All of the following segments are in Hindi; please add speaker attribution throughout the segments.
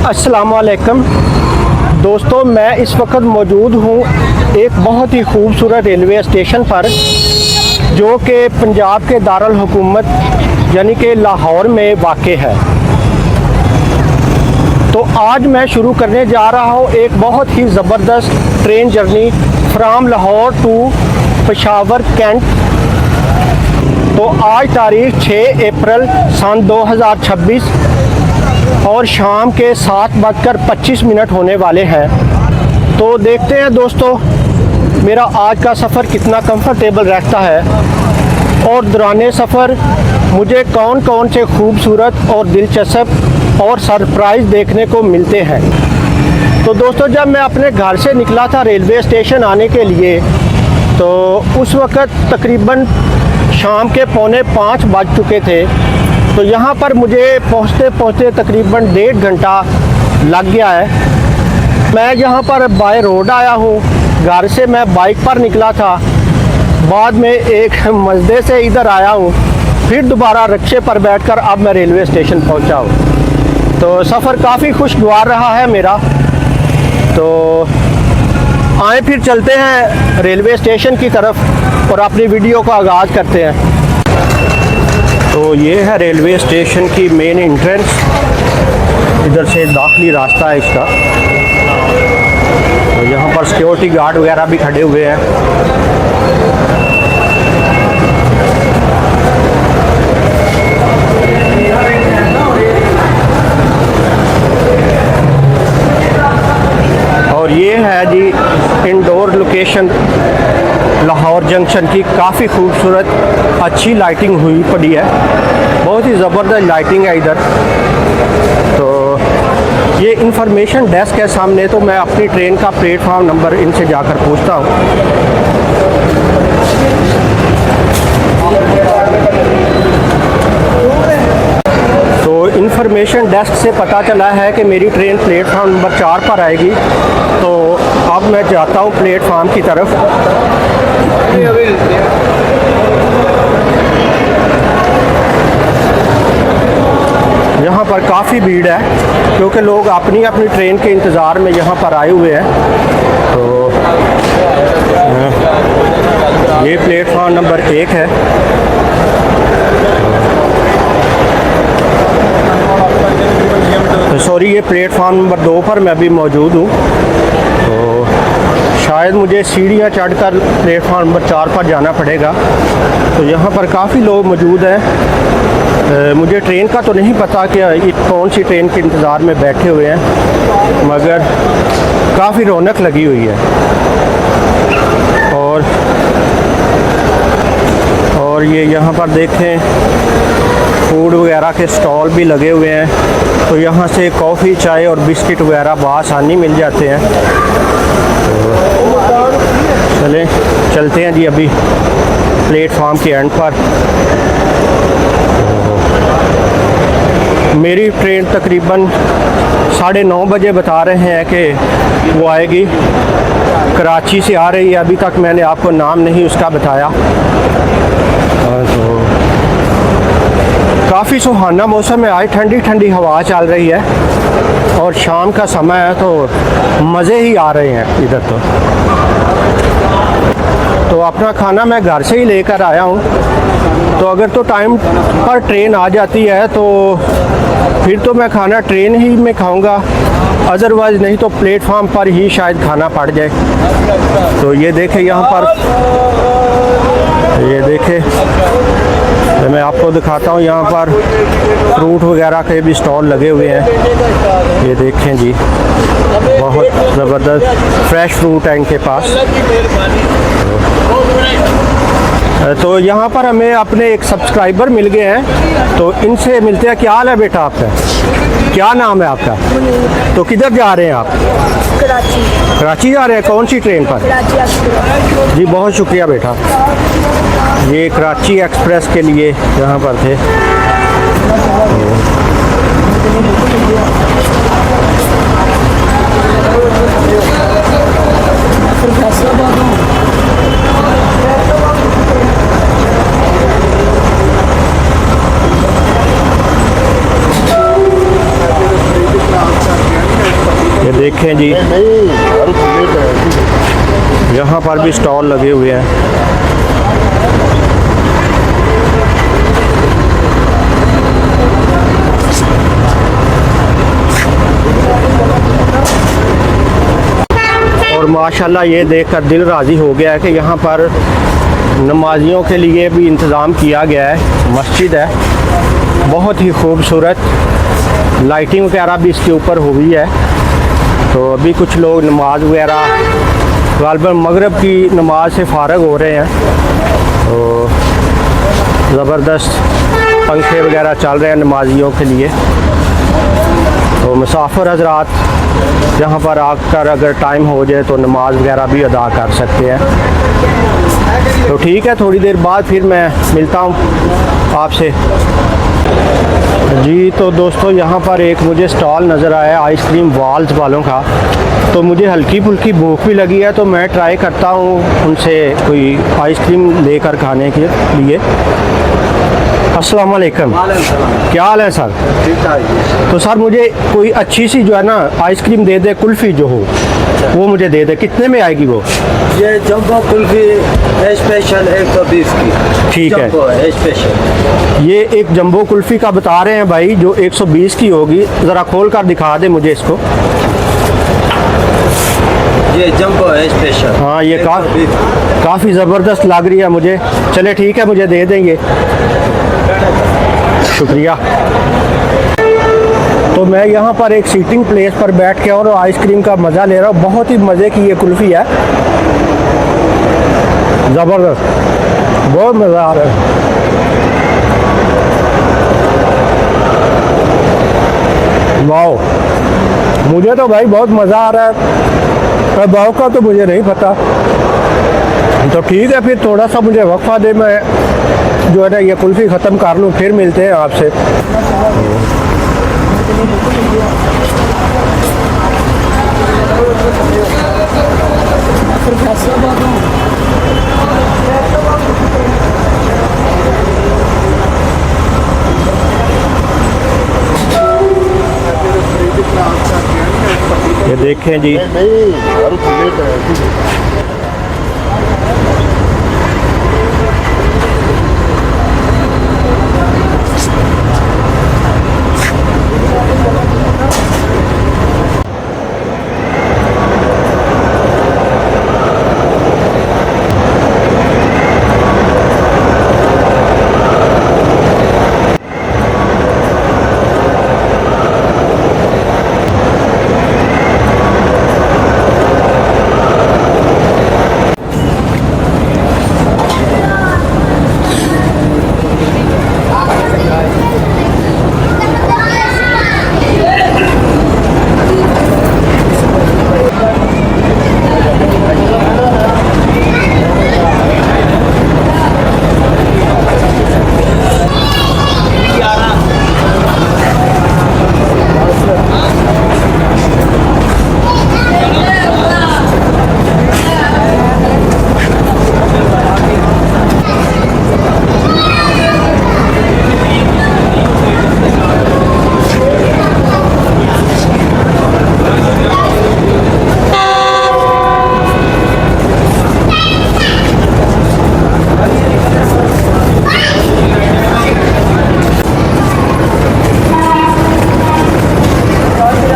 Speaker 1: अस्सलामुअलैकुम दोस्तों, मैं इस वक्त मौजूद हूँ एक बहुत ही खूबसूरत रेलवे स्टेशन पर जो कि पंजाब के दारुल हुकूमत यानी कि लाहौर में वाक़ है। तो आज मैं शुरू करने जा रहा हूँ एक बहुत ही ज़बरदस्त train journey from Lahore to Peshawar Cantt. तो आज तारीख़ 6 अप्रैल सन 2026 और शाम के 7:25 होने वाले हैं। तो देखते हैं दोस्तों मेरा आज का सफ़र कितना कंफर्टेबल रहता है और दौरान सफ़र मुझे कौन कौन से खूबसूरत और दिलचस्प और सरप्राइज़ देखने को मिलते हैं। तो दोस्तों, जब मैं अपने घर से निकला था रेलवे स्टेशन आने के लिए तो उस वक़्त तकरीबन शाम के 4:45 बज चुके थे। तो यहाँ पर मुझे पहुँचते पहुँचते तकरीबन 1.5 घंटा लग गया है। मैं यहाँ पर बाय रोड आया हूँ, घर से मैं बाइक पर निकला था, बाद में एक मस्जिद से इधर आया हूँ, फिर दोबारा रिक्शे पर बैठकर अब मैं रेलवे स्टेशन पहुँचा हूँ। तो सफ़र काफ़ी खुशगवार रहा है मेरा। तो आए फिर चलते हैं रेलवे स्टेशन की तरफ और अपनी वीडियो का आगाज़ करते हैं। तो ये है रेलवे स्टेशन की मेन एंट्रेंस, इधर से दाखिली रास्ता है इसका। तो यहाँ पर सिक्योरिटी गार्ड वगैरह भी खड़े हुए हैं। और ये है जी इंडोर लोकेशन लाहौर जंक्शन की, काफ़ी खूबसूरत अच्छी लाइटिंग हुई पड़ी है, बहुत ही ज़बरदस्त लाइटिंग है इधर। तो ये इंफॉर्मेशन डेस्क है सामने, तो मैं अपनी ट्रेन का प्लेटफार्म नंबर इनसे जाकर पूछता हूँ। तो इंफॉर्मेशन डेस्क से पता चला है कि मेरी ट्रेन प्लेटफार्म नंबर 4 पर आएगी। तो अब मैं जाता हूँ प्लेटफार्म की तरफ। यहाँ पर काफ़ी भीड़ है क्योंकि लोग अपनी अपनी ट्रेन के इंतज़ार में यहाँ पर आए हुए हैं। तो ये प्लेटफार्म नंबर 1 है। सॉरी, ये प्लेटफार्म नंबर 2 पर मैं अभी मौजूद हूँ। तो शायद मुझे सीढ़ियाँ चढ़कर प्लेटफार्म नंबर 4 पर जाना पड़ेगा। तो यहाँ पर काफ़ी लोग मौजूद हैं। मुझे ट्रेन का तो नहीं पता कि कौन सी ट्रेन के इंतज़ार में बैठे हुए हैं, मगर काफ़ी रौनक लगी हुई है। और ये यहाँ पर देखें फूड वगैरह के स्टॉल भी लगे हुए हैं। तो यहाँ से कॉफ़ी, चाय और बिस्किट वगैरह बआसानी मिल जाते हैं। तो चलते हैं जी अभी प्लेटफार्म के एंड पर। मेरी ट्रेन तकरीबन 9:30 बजे बता रहे हैं कि वो आएगी, कराची से आ रही है। अभी तक मैंने आपको नाम नहीं उसका बताया। तो काफ़ी सुहाना मौसम है आज, ठंडी ठंडी हवा चल रही है और शाम का समय है तो मज़े ही आ रहे हैं इधर। तो अपना खाना मैं घर से ही लेकर आया हूँ। तो अगर तो टाइम पर ट्रेन आ जाती है तो फिर तो मैं खाना ट्रेन ही में खाऊंगा, अदरवाइज़ नहीं तो प्लेटफार्म पर ही शायद खाना पड़ जाए। तो ये देखें यहाँ पर, ये देखें तो मैं आपको दिखाता हूँ, यहाँ पर फ्रूट वगैरह के भी स्टॉल लगे हुए हैं। ये देखें जी, बहुत ज़बरदस्त फ्रेश फ्रूट है इनके पास। तो यहाँ पर हमें अपने एक सब्सक्राइबर मिल गए हैं, तो इनसे मिलते हैं। क्या हाल है बेटा आपका? क्या नाम है आपका? तो किधर जा रहे हैं आप?
Speaker 2: कराची।
Speaker 1: कराची जा रहे हैं? कौन सी ट्रेन पर?
Speaker 2: कराची एक्सप्रेस।
Speaker 1: जी बहुत शुक्रिया बेटा। ये कराची एक्सप्रेस के लिए यहाँ पर थे। देखें जी, यहाँ पर भी स्टॉल लगे हुए हैं। और माशाल्लाह ये देखकर दिल राज़ी हो गया है कि यहाँ पर नमाजियों के लिए भी इंतज़ाम किया गया है। मस्जिद है बहुत ही खूबसूरत, लाइटिंग वगैरह भी इसके ऊपर हुई है। तो अभी कुछ लोग नमाज वगैरह गालिबन मगरिब की नमाज से फ़ारग हो रहे हैं। तो ज़बरदस्त पंखे वगैरह चल रहे हैं नमाजियों के लिए। तो मुसाफिर हज़रात यहाँ पर आकर अगर टाइम हो जाए तो नमाज वगैरह भी अदा कर सकते हैं। तो ठीक है, थोड़ी देर बाद फिर मैं मिलता हूँ आपसे जी। तो दोस्तों यहाँ पर एक मुझे स्टॉल नज़र आया आइसक्रीम वाल्स वालों का। तो मुझे हल्की फुल्की भूख भी लगी है, तो मैं ट्राई करता हूँ उनसे कोई आइसक्रीम लेकर खाने के लिए। अस्सलाम वालेकुम, क्या हाल है सर?
Speaker 3: ठीक ठाक।
Speaker 1: तो सर मुझे कोई अच्छी सी जो है ना आइसक्रीम दे दे, कुल्फ़ी जो हो वो मुझे दे दे। कितने में आएगी वो?
Speaker 3: ये जंबो कुल्फी स्पेशल 120 की।
Speaker 1: ठीक है,
Speaker 3: जंबो है स्पेशल।
Speaker 1: ये एक जंबो कुल्फ़ी का बता रहे हैं भाई, जो 120 की होगी। ज़रा खोल कर दिखा दे मुझे इसको।
Speaker 3: ये जंबो है स्पेशल।
Speaker 1: हाँ, ये काफ़ी ज़बरदस्त लग रही है मुझे। चले ठीक है, मुझे दे देंगे, शुक्रिया। तो मैं यहाँ पर एक सीटिंग प्लेस पर बैठ के और आइसक्रीम का मज़ा ले रहा हूँ। बहुत ही मज़े की ये कुल्फ़ी है, ज़बरदस्त, बहुत मज़ा आ रहा है। वाह, मुझे तो भाई बहुत मज़ा आ रहा है। भाव का तो मुझे नहीं पता। तो ठीक है, फिर थोड़ा सा मुझे वक्फा दे, मैं जो है ना ये कुल्फ़ी ख़त्म कर लूँ, फिर मिलते हैं आपसे। ये देखें जी,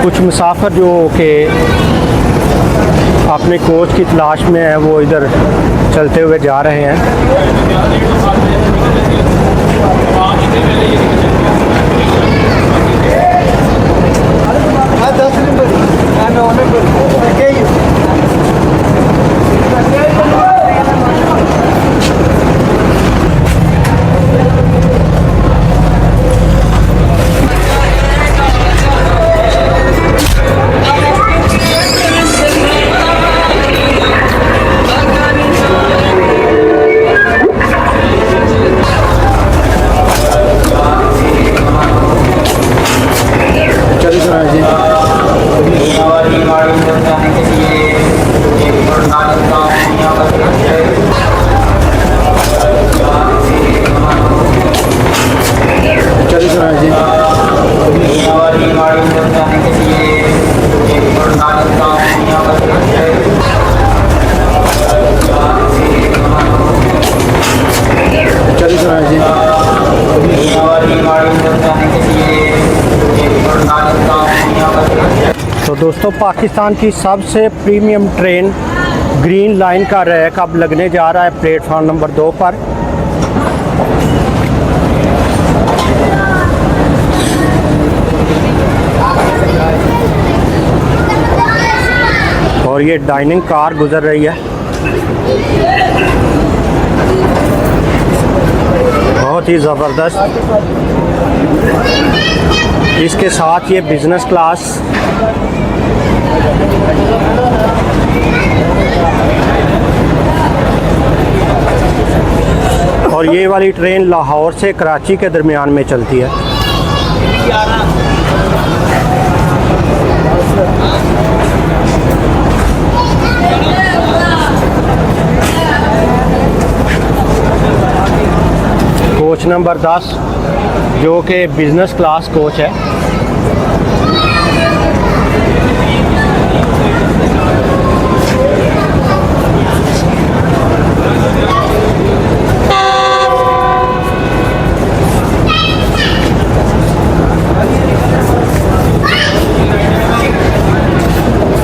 Speaker 1: कुछ मुसाफिर जो कि अपने कोच की तलाश में है वो इधर चलते हुए जा रहे हैं। दोस्तों पाकिस्तान की सबसे प्रीमियम ट्रेन ग्रीन लाइन का रैक अब लगने जा रहा है प्लेटफार्म नंबर 2 पर। और ये डाइनिंग कार गुजर रही है, बहुत ही ज़बरदस्त। इसके साथ ये बिज़नेस क्लास और ये वाली ट्रेन लाहौर से कराची के दरमियान में चलती है। कोच नंबर 10 जो कि बिज़नेस क्लास कोच है।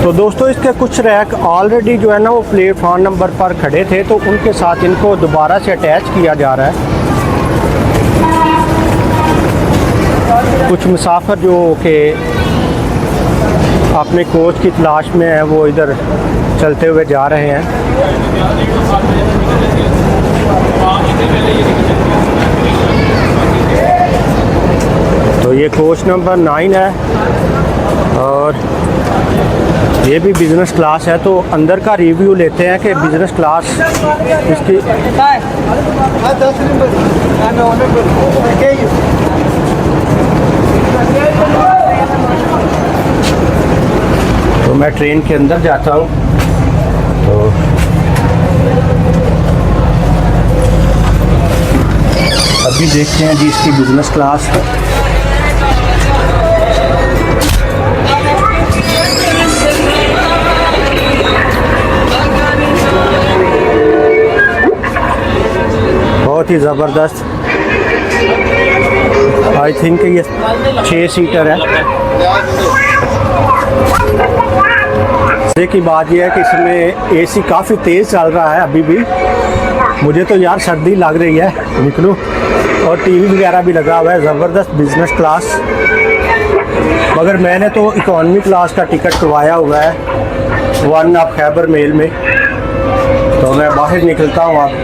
Speaker 1: तो दोस्तों इसके कुछ रैक ऑलरेडी जो है ना वो प्लेटफॉर्म नंबर पर खड़े थे, तो उनके साथ इनको दोबारा से अटैच किया जा रहा है। कुछ मुसाफिर जो कि अपने कोच की तलाश में है वो इधर चलते हुए जा रहे हैं। तो ये कोच नंबर 9 है और ये भी बिज़नेस क्लास है। तो अंदर का रिव्यू लेते हैं कि बिज़नेस क्लास इसकी। तो मैं ट्रेन के अंदर जाता हूँ। तो अभी देखते हैं जी इसकी बिज़नेस क्लास। बहुत ही ज़बरदस्त। आई थिंक ये 6 सीटर है। की बात यह है कि इसमें एसी काफ़ी तेज़ चल रहा है अभी भी। मुझे तो यार सर्दी लग रही है, निकलूं। और टीवी वगैरह भी लगा हुआ है। ज़बरदस्त बिज़नेस क्लास। मगर मैंने तो इकॉनमी क्लास का टिकट करवाया हुआ है 1 ऑफ खैबर मेल में। तो मैं बाहर निकलता हूँ अब।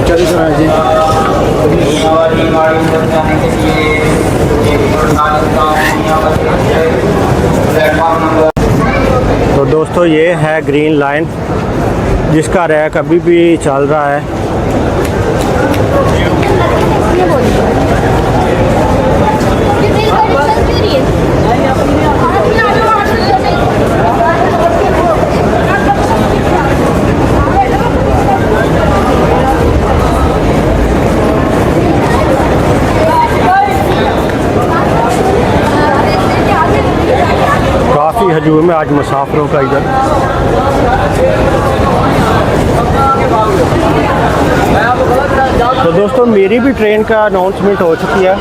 Speaker 1: चलिए तो दोस्तों ये है ग्रीन लाइन जिसका रैक अभी भी चल रहा है। काफ़ी हजूम है आज मुसाफिरों का इधर। तो दोस्तों मेरी भी ट्रेन का अनाउंसमेंट हो चुकी है।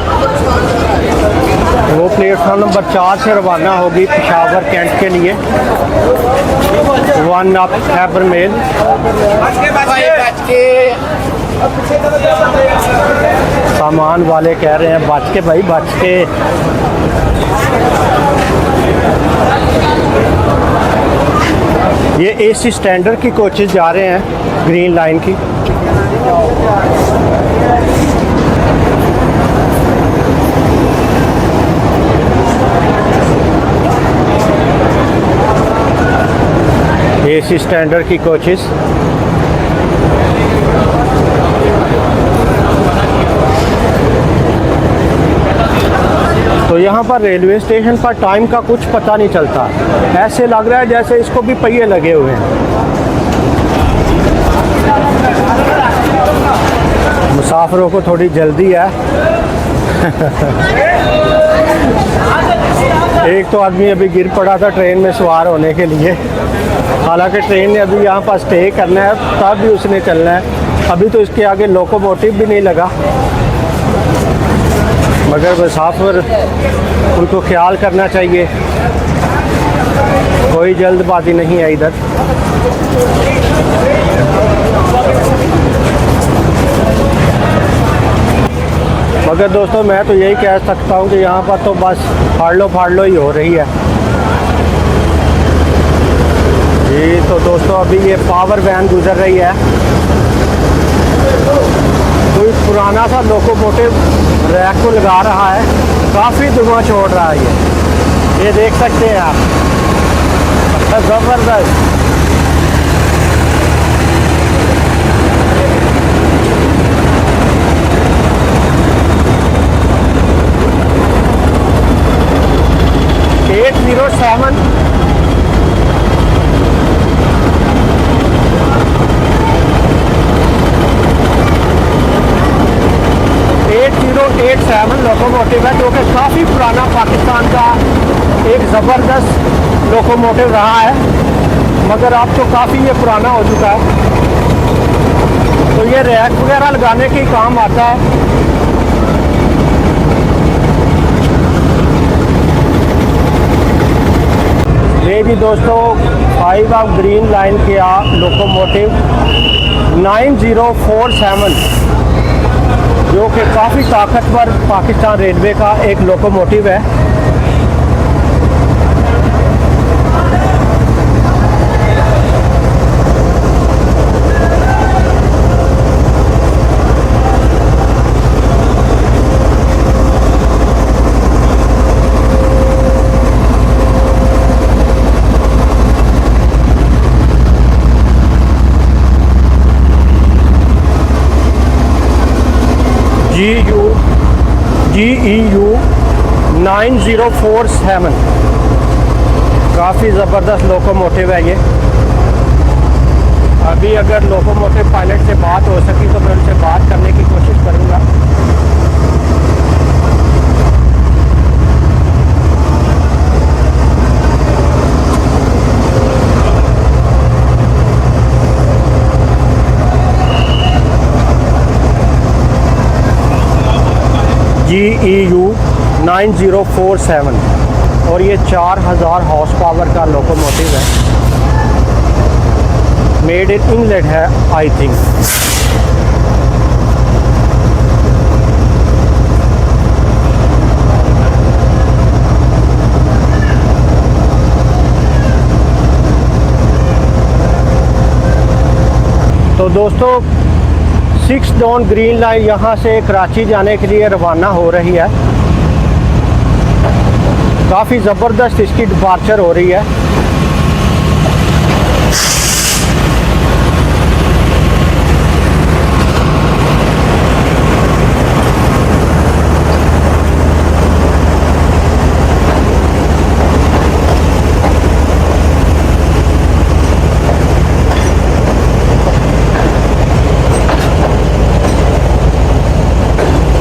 Speaker 1: वो प्लेटफॉर्म नंबर 4 से रवाना होगी पेशावर कैंट के लिए 1 ऑफ खैबर मेल। सामान वाले कह रहे हैं बच के भाई, बच के। ये एसी स्टैंडर्ड की कोचेस जा रहे हैं ग्रीन लाइन की। एसी स्टैंडर्ड की कोचेस। तो यहाँ पर रेलवे स्टेशन पर टाइम का कुछ पता नहीं चलता। ऐसे लग रहा है जैसे इसको भी पहिए लगे हुए हैं। मुसाफिरों को थोड़ी जल्दी है। एक तो आदमी अभी गिर पड़ा था ट्रेन में सवार होने के लिए। हालांकि ट्रेन ने अभी यहाँ पर स्टे करना है, तब भी उसने चलना है। अभी तो इसके आगे लोकोमोटिव भी नहीं लगा, मगर मुसाफिर उनको ख्याल करना चाहिए, कोई जल्दबाजी नहीं है इधर। मगर दोस्तों मैं तो यही कह सकता हूँ कि यहाँ पर तो बस फाड़ लो ही हो रही है जी। तो दोस्तों अभी ये पावर वैन गुजर रही है, कोई पुराना सा लोकोमोटिव रैक को लगा रहा है, काफ़ी धुआं छोड़ रहा है ये देख सकते हैं आप, ज़बरदस्त। लोकोमोटिव है जो कि काफ़ी पुराना पाकिस्तान का एक ज़बरदस्त लोकोमोटिव रहा है, मगर अब तो काफ़ी ये पुराना हो चुका है। तो ये रैक वगैरह लगाने के काम आता है। ये जी दोस्तों 5 ऑफ ग्रीन लाइन के लोकोमोटिव 9047 जो कि काफ़ी ताकतवर पाकिस्तान रेलवे का एक लोकोमोटिव है। GEU 9047 काफ़ी ज़बरदस्त लोकोमोटिव है ये। अभी अगर लोकोमोटिव पायलट से बात हो सकी तो मैं उनसे बात करने की कोशिश करूँगा। GEU 9047 और ये 4000 हॉर्स पावर का लोकोमोटिव है, मेड इन इंग्लैंड है आई थिंक। तो दोस्तों 6 डॉन ग्रीन लाइन यहाँ से कराची जाने के लिए रवाना हो रही है। काफ़ी ज़बरदस्त इसकी डिपार्चर हो रही है।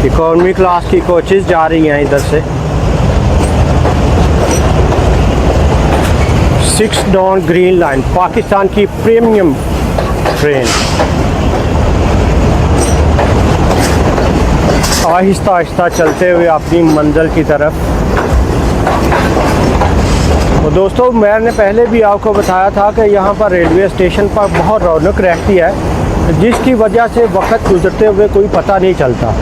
Speaker 1: इकोनॉमी क्लास की कोचेज़ जा रही हैं इधर से। 6 डॉन ग्रीन लाइन पाकिस्तान की प्रीमियम ट्रेन आहिस्ता आहिस्ता चलते हुए अपनी मंजिल की तरफ। तो दोस्तों मैंने पहले भी आपको बताया था कि यहाँ पर रेलवे स्टेशन पर बहुत रौनक रहती है, जिसकी वजह से वक्त गुजरते हुए कोई पता नहीं चलता।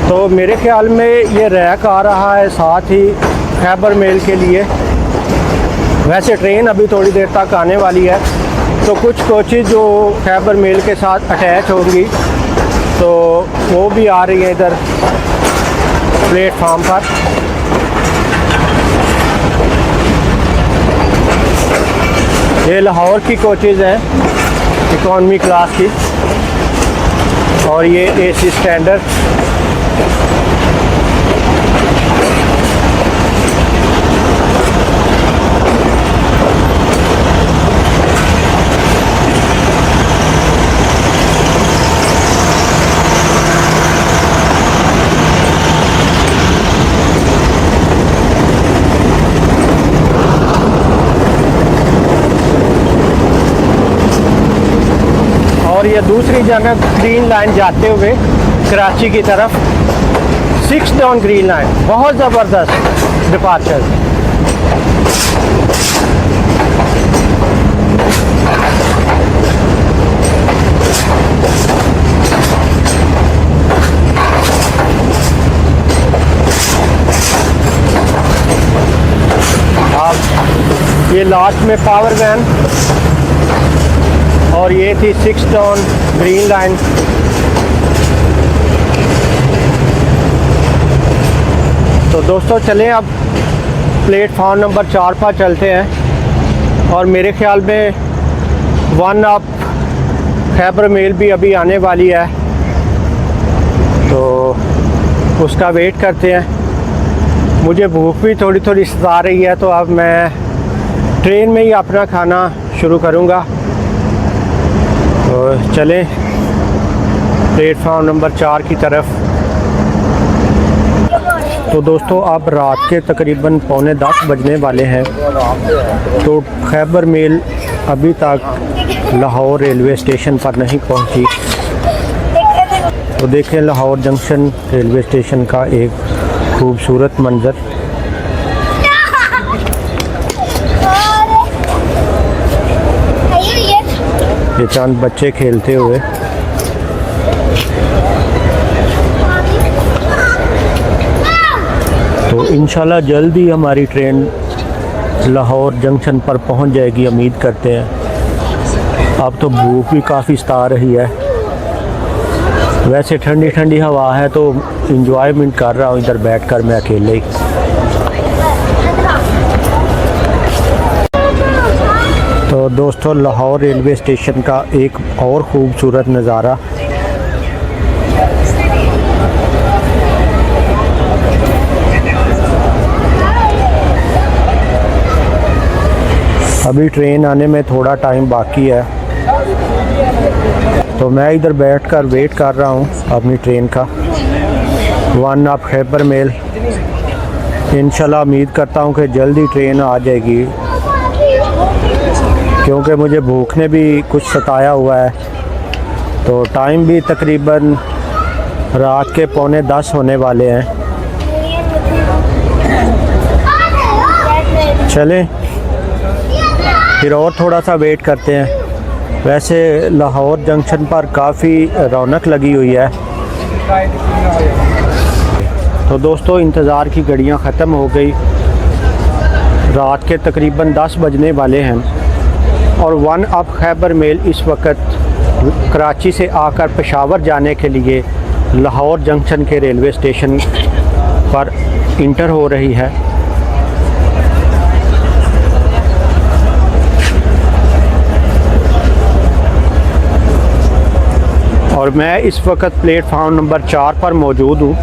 Speaker 1: तो मेरे ख्याल में ये रैक आ रहा है साथ ही खैबर मेल के लिए। वैसे ट्रेन अभी थोड़ी देर तक आने वाली है, तो कुछ कोचेज़ जो खैबर मेल के साथ अटैच होंगी तो वो भी आ रही हैं इधर प्लेटफार्म पर। ये लाहौर की कोचेज़ हैं इकॉनमी क्लास की, और ये AC स्टैंडर्ड। और ये ये दूसरी जगह ग्रीन लाइन जाते हुए कराची की तरफ 6 डाउन ग्रीन लाइन, बहुत ज़बरदस्त डिपार्चर। अब ये लास्ट में पावर वैन और ये थी 6 डाउन ग्रीन लाइन। तो दोस्तों चलें अब प्लेटफॉर्म नंबर 4 पर चलते हैं और मेरे ख्याल में 1 अप खैबर मेल भी अभी आने वाली है, तो उसका वेट करते हैं। मुझे भूख भी थोड़ी थोड़ी सता रही है, तो अब मैं ट्रेन में ही अपना खाना शुरू करूँगा। तो चलें प्लेटफॉर्म नंबर 4 की तरफ। तो दोस्तों अब रात के तकरीबन 9:45 बजने वाले हैं, तो खैबर मेल अभी तक लाहौर रेलवे स्टेशन पर नहीं पहुंची। तो देखें लाहौर जंक्शन रेलवे स्टेशन का एक खूबसूरत मंज़र। ये चंद बच्चे खेलते हुए। तो इंशाल्लाह जल्दी हमारी ट्रेन लाहौर जंक्शन पर पहुंच जाएगी, उम्मीद करते हैं। अब तो भूख भी काफ़ी सता रही है। वैसे ठंडी ठंडी हवा है तो इंजॉयमेंट कर रहा हूँ इधर बैठकर मैं अकेले ही। तो दोस्तों लाहौर रेलवे स्टेशन का एक और ख़ूबसूरत नज़ारा। अभी ट्रेन आने में थोड़ा टाइम बाकी है, तो मैं इधर बैठकर वेट कर रहा हूँ अपनी ट्रेन का। 1 अप खैबर मेल। इंशाल्लाह उम्मीद करता हूँ कि जल्दी ट्रेन आ जाएगी, क्योंकि मुझे भूख ने भी कुछ सताया हुआ है। तो टाइम भी तकरीबन रात के 9:45 होने वाले हैं। चलें फिर और थोड़ा सा वेट करते हैं। वैसे लाहौर जंक्शन पर काफ़ी रौनक लगी हुई है। तो दोस्तों इंतज़ार की घड़ियां ख़त्म हो गई। रात के तकरीबन 10 बजने वाले हैं और 1 अप खैबर मेल इस वक्त कराची से आकर पेशावर जाने के लिए लाहौर जंक्शन के रेलवे स्टेशन पर इंटर हो रही है। और मैं इस वक्त प्लेटफॉर्म नंबर 4 पर मौजूद हूँ।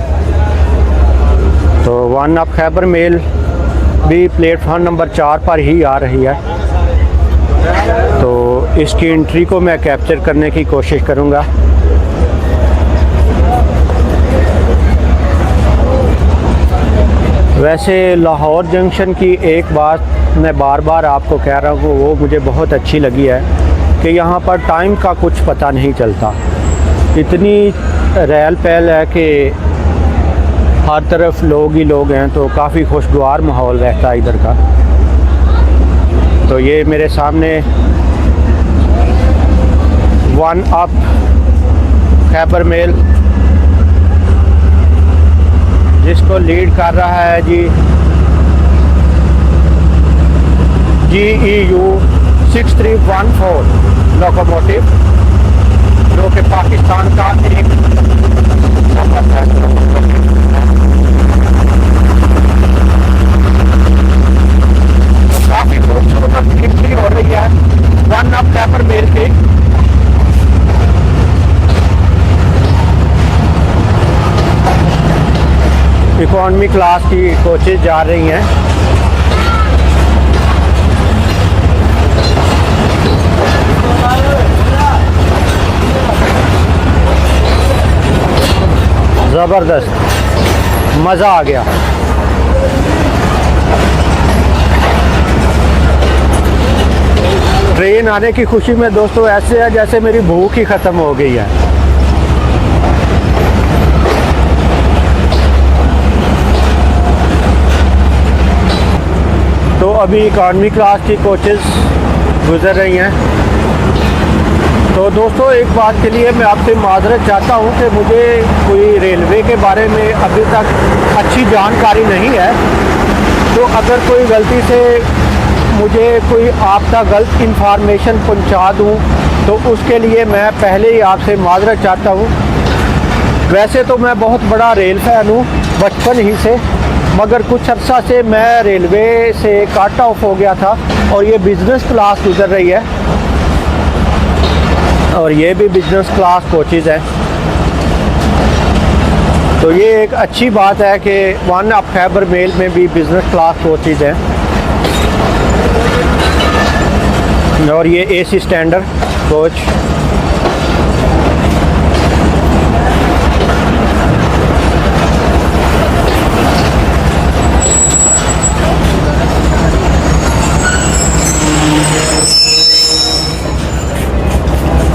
Speaker 1: तो 1 अप खैबर मेल भी प्लेटफॉर्म नंबर 4 पर ही आ रही है, तो इसकी एंट्री को मैं कैप्चर करने की कोशिश करूँगा। वैसे लाहौर जंक्शन की एक बात मैं बार बार आपको कह रहा हूँ, वो मुझे बहुत अच्छी लगी है कि यहाँ पर टाइम का कुछ पता नहीं चलता। इतनी रहल पहल है कि हर तरफ लोग ही लोग हैं, तो काफ़ी खुशगवार माहौल रहता है इधर का। तो ये मेरे सामने 1 अप खैबर मेल, जिसको लीड कर रहा है जी GEU 6314 लोकोमोटिव, जो कि पाकिस्तान का एक काफ़ी खूबसूरत एंट्री हो रही है 1 अप खैबर मेल की। इकोनॉमी क्लास की कोचेज जा रही हैं। ज़बरदस्त, मज़ा आ गया। ट्रेन आने की खुशी में दोस्तों ऐसे है जैसे मेरी भूख ही ख़त्म हो गई है। तो अभी इकॉनमी क्लास की कोचेस गुजर रही हैं। तो दोस्तों एक बात के लिए मैं आपसे माजरत चाहता हूं कि मुझे कोई रेलवे के बारे में अभी तक अच्छी जानकारी नहीं है। तो अगर कोई गलती से मुझे कोई आपका गलत इंफॉर्मेशन पहुंचा दूं तो उसके लिए मैं पहले ही आपसे माजरत चाहता हूं। वैसे तो मैं बहुत बड़ा रेल फ़ैन हूं बचपन ही से, मगर कुछ अर्सा से मैं रेलवे से कट ऑफ हो गया था और ये बिज़नेस क्लास गुजर रही है और ये भी बिज़नेस क्लास कोचेज़ है। तो ये एक अच्छी बात है कि वन ऑफ खैबर मेल में भी बिज़नेस क्लास कोचेज़ हैं और ये एसी स्टैंडर्ड कोच।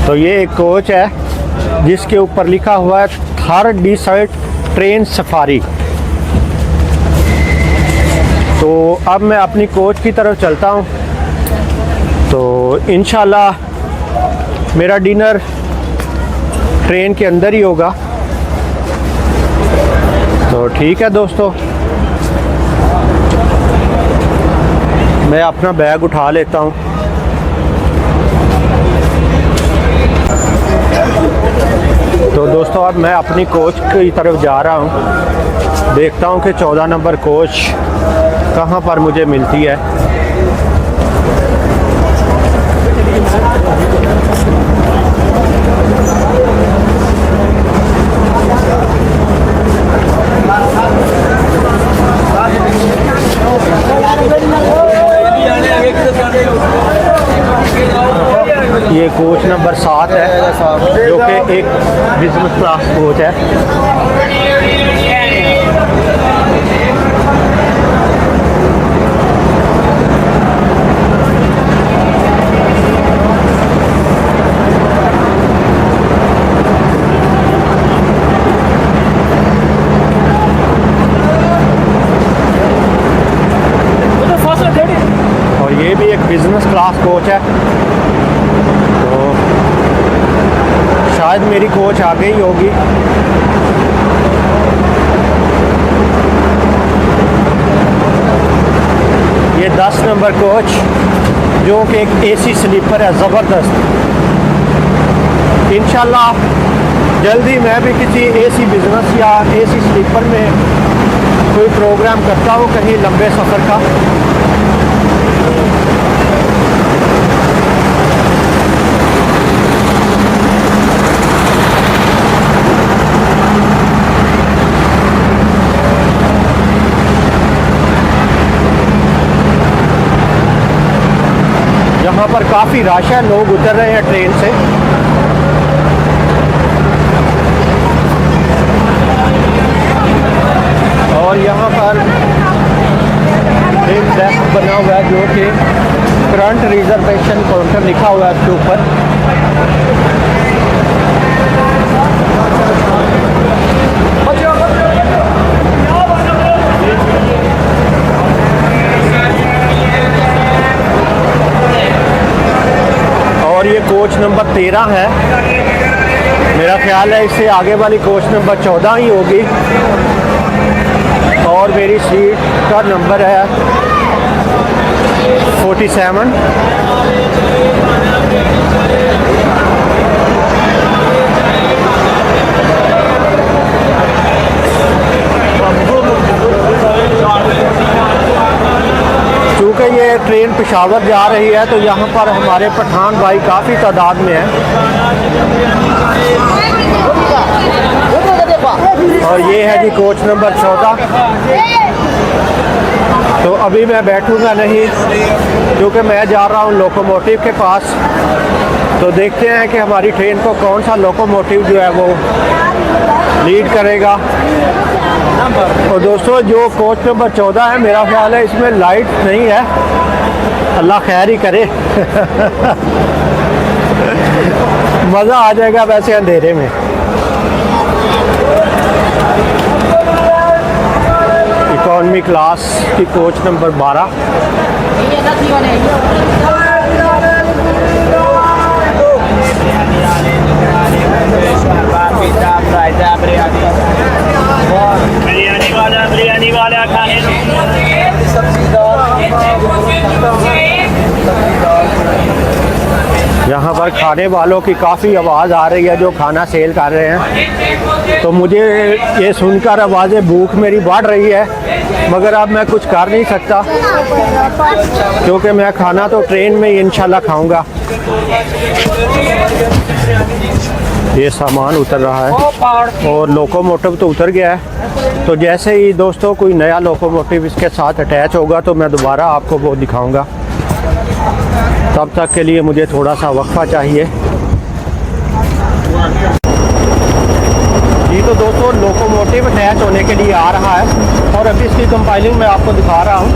Speaker 1: तो ये एक कोच है जिसके ऊपर लिखा हुआ है थर्ड डिसर्ट ट्रेन सफारी। तो अब मैं अपनी कोच की तरफ चलता हूँ। तो इंशाल्लाह मेरा डिनर ट्रेन के अंदर ही होगा। तो ठीक है दोस्तों, मैं अपना बैग उठा लेता हूँ। तो दोस्तों अब मैं अपनी कोच की तरफ जा रहा हूँ। देखता हूँ कि 14 नंबर कोच कहाँ पर मुझे मिलती है। ये कोच नंबर 7 है जो कि एक बिजनेस क्लास कोच है। और ये भी एक बिजनेस क्लास कोच है। तो शायद मेरी कोच आ गई होगी। ये 10 नंबर कोच जो कि एक एसी स्लीपर है ज़बरदस्त। इंशाल्लाह जल्दी मैं भी किसी एसी बिजनेस या एसी स्लीपर में कोई प्रोग्राम करता हूँ कहीं लंबे सफ़र का। यहाँ पर काफ़ी रश है, लोग उतर रहे हैं ट्रेन से। और यहाँ पर एक डेस्क बना हुआ है जो कि करंट रिजर्वेशन काउंटर लिखा हुआ है उसके ऊपर। और ये कोच नंबर 13 है। मेरा ख्याल है इससे आगे वाली कोच नंबर 14 ही होगी। और मेरी सीट का नंबर है 47। चूँकि ये ट्रेन पेशावर जा रही है तो यहाँ पर हमारे पठान भाई काफ़ी तादाद में हैं। और ये है जी कोच नंबर 14। तो अभी मैं बैठूंगा नहीं क्योंकि मैं जा रहा हूँ लोकोमोटिव के पास। तो देखते हैं कि हमारी ट्रेन को कौन सा लोकोमोटिव जो है वो लीड करेगा। और दोस्तों जो कोच नंबर 14 है मेरा ख्याल है इसमें लाइट नहीं है। अल्लाह खैर ही करे। मज़ा आ जाएगा वैसे अंधेरे में। इकॉनमी क्लास की कोच नंबर 12।
Speaker 4: बिरयानी वाला खाने
Speaker 1: यहाँ पर खाने वालों की काफ़ी आवाज़ आ रही है जो खाना सेल कर रहे हैं। तो मुझे ये सुनकर आवाज़ें भूख मेरी बढ़ रही है, मगर अब मैं कुछ कर नहीं सकता क्योंकि मैं खाना तो ट्रेन में ही इंशाल्लाह खाऊंगा। ये सामान उतर रहा है और लोकोमोटिव तो उतर गया है। तो जैसे ही दोस्तों कोई नया लोकोमोटिव इसके साथ अटैच होगा तो मैं दोबारा आपको वो दिखाऊंगा। तब तक के लिए मुझे थोड़ा सा वक्फा चाहिए। जी तो दोस्तों लोकोमोटिव अटैच होने के लिए आ रहा है और अभी इसकी कंपाइलिंग मैं आपको दिखा रहा हूँ।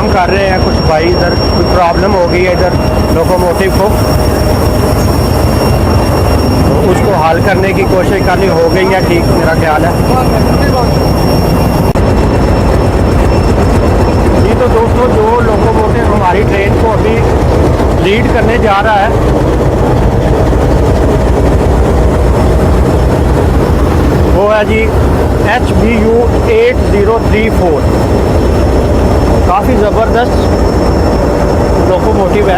Speaker 1: कर रहे हैं कुछ भाई, इधर कुछ प्रॉब्लम हो गई है इधर लोकोमोटिव को, तो उसको हल करने की कोशिश करनी हो गई है। ठीक मेरा ख्याल है। जी तो दोस्तों जो लोकोमोटिव हमारी ट्रेन को अभी लीड करने जा रहा है वो है जी HBU 8034। काफ़ी ज़बरदस्त लोकोमोटिव है।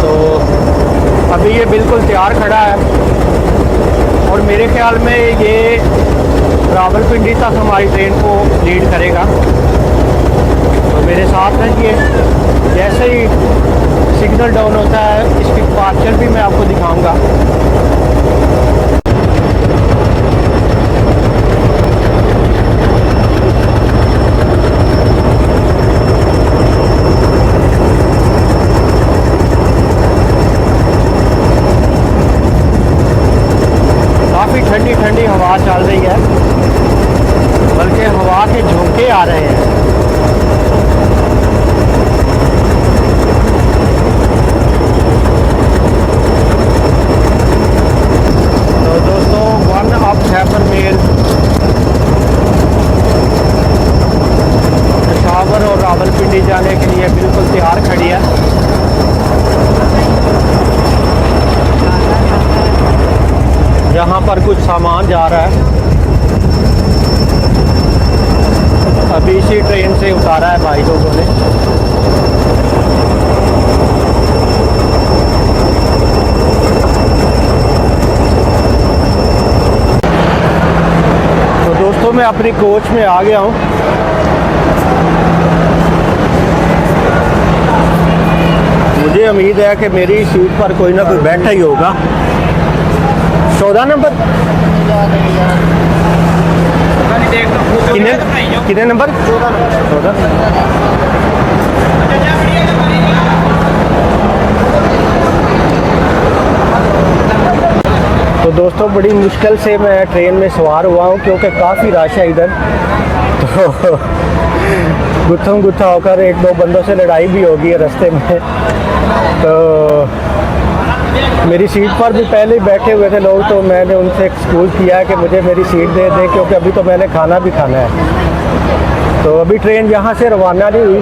Speaker 1: तो अभी ये बिल्कुल तैयार खड़ा है और मेरे ख्याल में ये रावलपिंडी तक हमारी ट्रेन को लीड करेगा। तो मेरे साथ रहिए, जैसे ही सिग्नल डाउन होता है इसकी डिपार्चर भी मैं आपको दिखाऊंगा। ठंडी ठंडी हवा चल रही है, बल्कि हवा के झोंके आ रहे हैं। तो दोस्तों 1 अप हैपर मेल पेशावर और रावलपिंडी जाने के लिए बिल्कुल तैयार खड़ी है। यहाँ पर कुछ सामान जा रहा है, अभी इसी ट्रेन से उतारा है भाई लोगों ने। तो दोस्तों मैं अपनी कोच में आ गया हूँ। मुझे उम्मीद है कि मेरी सीट पर कोई ना कोई बैठा ही होगा। 14 नंबर कितने नंबर? 14। तो दोस्तों बड़ी मुश्किल से मैं ट्रेन में सवार हुआ हूँ क्योंकि काफ़ी रश है इधर। तो गुत्थम गुत्था होकर एक दो बंदों से लड़ाई भी होगी रास्ते में। तो मेरी सीट पर भी पहले ही बैठे हुए थे लोग, तो मैंने उनसे एक्सक्यूज़ किया कि मुझे मेरी सीट दे दें क्योंकि अभी तो मैंने खाना भी खाना है। तो अभी ट्रेन यहाँ से रवाना नहीं हुई,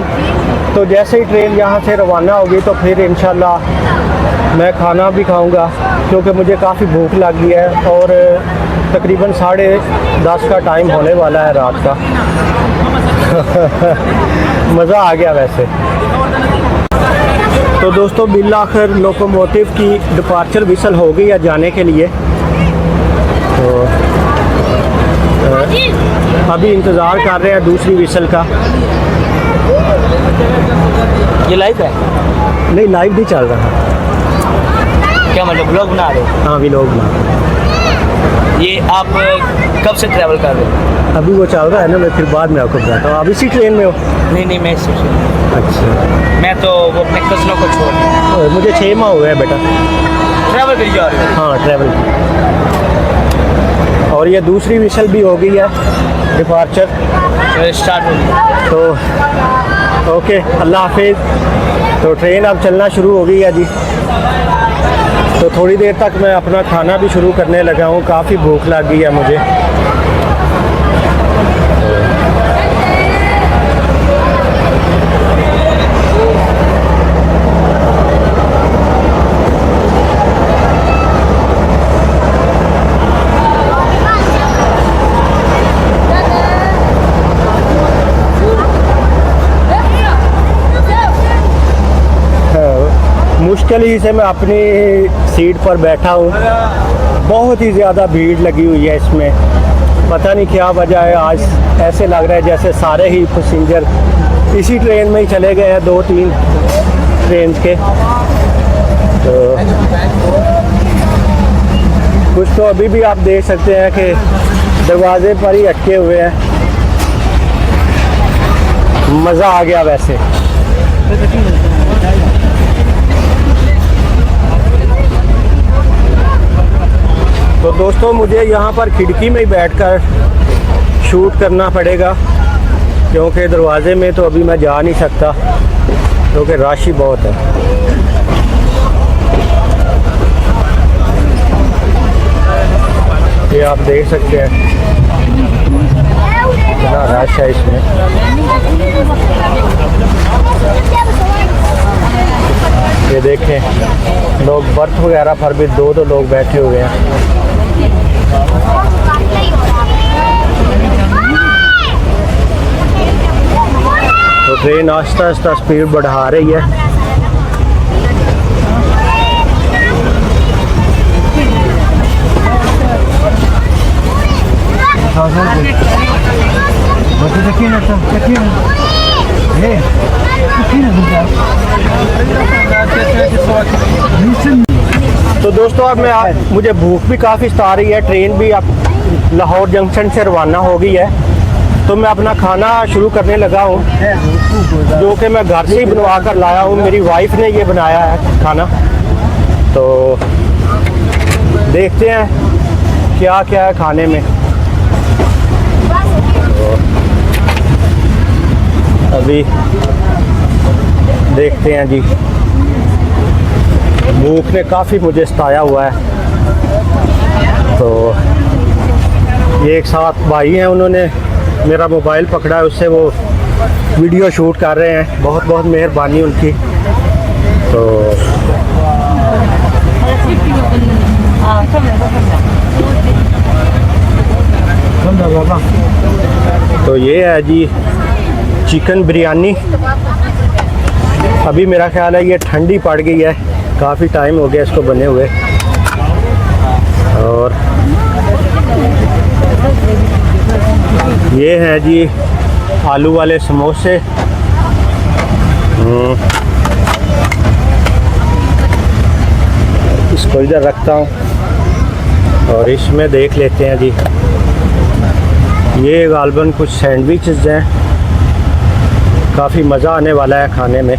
Speaker 1: तो जैसे ही ट्रेन यहाँ से रवाना होगी तो फिर इंशाल्लाह मैं खाना भी खाऊंगा क्योंकि मुझे काफ़ी भूख लग गई है और तकरीबन 10:30 का टाइम होने वाला है रात का। मज़ा आ गया वैसे। तो दोस्तों बिल आखिर लोकोमोटिव की डिपार्चर विसल हो गई है जाने के लिए। तो अभी इंतज़ार कर रहे हैं दूसरी विसल का।
Speaker 4: ये लाइव है?
Speaker 1: नहीं, लाइव नहीं चल रहा।
Speaker 4: क्या मतलब ब्लॉग बना रहे हो?
Speaker 1: हाँ, व्लॉग बना।
Speaker 4: ये आप कब से ट्रैवल कर रहे हो?
Speaker 1: अभी वो चल रहा है ना, मैं फिर बाद में आपको बताता हूँ। आप इसी ट्रेन में हो?
Speaker 4: नहीं मैं इससे
Speaker 1: अच्छा।
Speaker 4: मैं तो वो अपने कज़नों को छोड़
Speaker 1: मुझे 6 माह हुए हैं बेटा।
Speaker 4: ट्रैवल करी जा रहे
Speaker 1: हाँ, ट्रैवल। और ये दूसरी विसल भी हो गई है, डिपार्चर
Speaker 4: हो स्टार्ट हो गई।
Speaker 1: तो ओके, अल्लाह हाफिज़। तो ट्रेन अब चलना शुरू हो गई है जी। तो थोड़ी देर तक मैं अपना खाना भी शुरू करने लगा हूँ, काफ़ी भूख लग गई है मुझे। मुश्किल ही से मैं अपनी सीट पर बैठा हूँ। बहुत ही ज़्यादा भीड़ लगी हुई है इसमें, पता नहीं क्या वजह है। आज ऐसे लग रहा है जैसे सारे ही पैसेंजर इसी ट्रेन में ही चले गए हैं, 2-3 ट्रेन के। तो कुछ तो अभी भी आप देख सकते हैं कि दरवाजे पर ही अटके हुए हैं। मज़ा आ गया वैसे। तो दोस्तों, मुझे यहाँ पर खिड़की में ही बैठकर शूट करना पड़ेगा, क्योंकि दरवाज़े में तो अभी मैं जा नहीं सकता, क्योंकि रश ही बहुत है। ये आप देख सकते हैं कितना रश है इसमें। ये देखें, लोग बर्थ वगैरह पर भी 2-2 लोग बैठे हुए हैं। तो ट्रेन आहिस्ता आहिस्ता स्पीड बढ़ा रही है। तो दोस्तों, अब मुझे भूख भी काफ़ी सता रही है। ट्रेन भी अब लाहौर जंक्शन से रवाना हो गई है, तो मैं अपना खाना शुरू करने लगा हूँ, जो कि मैं घर से ही बनवा कर लाया हूँ। मेरी वाइफ ने ये बनाया है खाना। तो देखते हैं क्या क्या है खाने में। अभी देखते हैं जी। भूख ने काफ़ी मुझे सताया हुआ है। तो ये एक साथ भाई हैं, उन्होंने मेरा मोबाइल पकड़ा है, उससे वो वीडियो शूट कर रहे हैं। बहुत बहुत मेहरबानी उनकी। तो ये है जी चिकन बिरयानी। अभी मेरा ख्याल है ये ठंडी पड़ गई है, काफ़ी टाइम हो गया इसको बने हुए। और ये है जी आलू वाले समोसे। इसको इधर रखता हूँ और इसमें देख लेते हैं जी। ये गालबन कुछ सैंडविचेस हैं, काफ़ी मज़ा आने वाला है खाने में।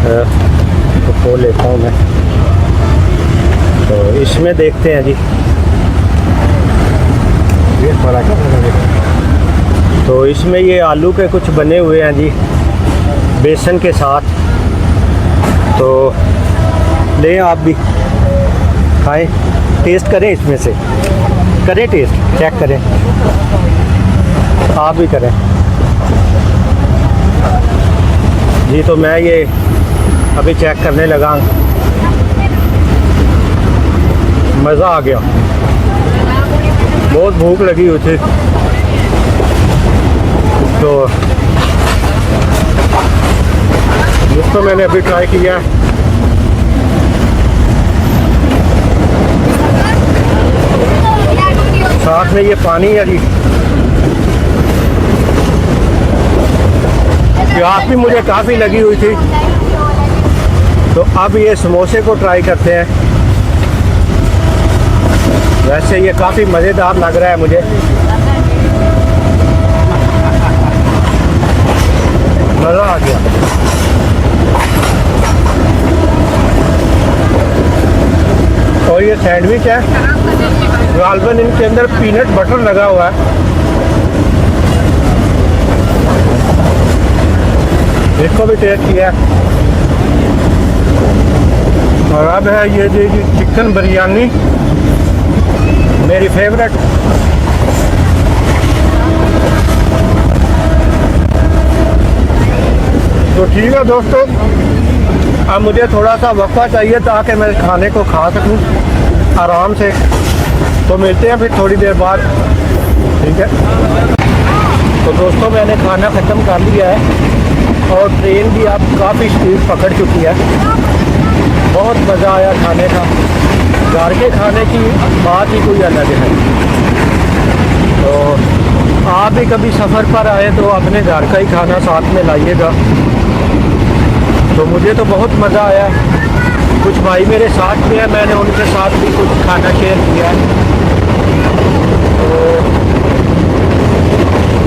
Speaker 1: तो खोल लेता हूँ मैं। तो इसमें देखते हैं जी। तो इसमें ये आलू के कुछ बने हुए हैं जी बेसन के साथ। तो लें आप भी खाएं, टेस्ट करें, इसमें से करें टेस्ट, चेक करें, आप भी करें जी। तो मैं ये अभी चेक करने लगा, मज़ा आ गया। बहुत भूख लगी हुई थी। तो जिसको मैंने अभी ट्राई किया, साथ में ये पानी है जी। प्यास भी मुझे काफ़ी लगी हुई थी, तो अब ये समोसे को ट्राई करते हैं। वैसे ये काफ़ी मज़ेदार लग रहा है मुझे। मज़ा आ गया। और ये सैंडविच है, गालबन इनके अंदर पीनट बटर लगा हुआ है। इसको भी टेस्ट किया। और अब है ये जी चिकन बिरयानी, मेरी फेवरेट। तो ठीक है दोस्तों, अब मुझे थोड़ा सा वक्फा चाहिए ताकि मैं खाने को खा सकूं आराम से। तो मिलते हैं फिर थोड़ी देर बाद, ठीक है। तो दोस्तों मैंने खाना ख़त्म कर लिया है और ट्रेन भी अब काफ़ी स्पीड पकड़ चुकी है। बहुत मज़ा आया खाने का। घर के खाने की बात ही कोई अलग है। तो आप भी कभी सफ़र पर आए तो अपने घर का ही खाना साथ में लाइएगा। तो मुझे तो बहुत मज़ा आया। कुछ भाई मेरे साथ में है, मैंने उनके साथ भी कुछ खाना शेयर किया है। तो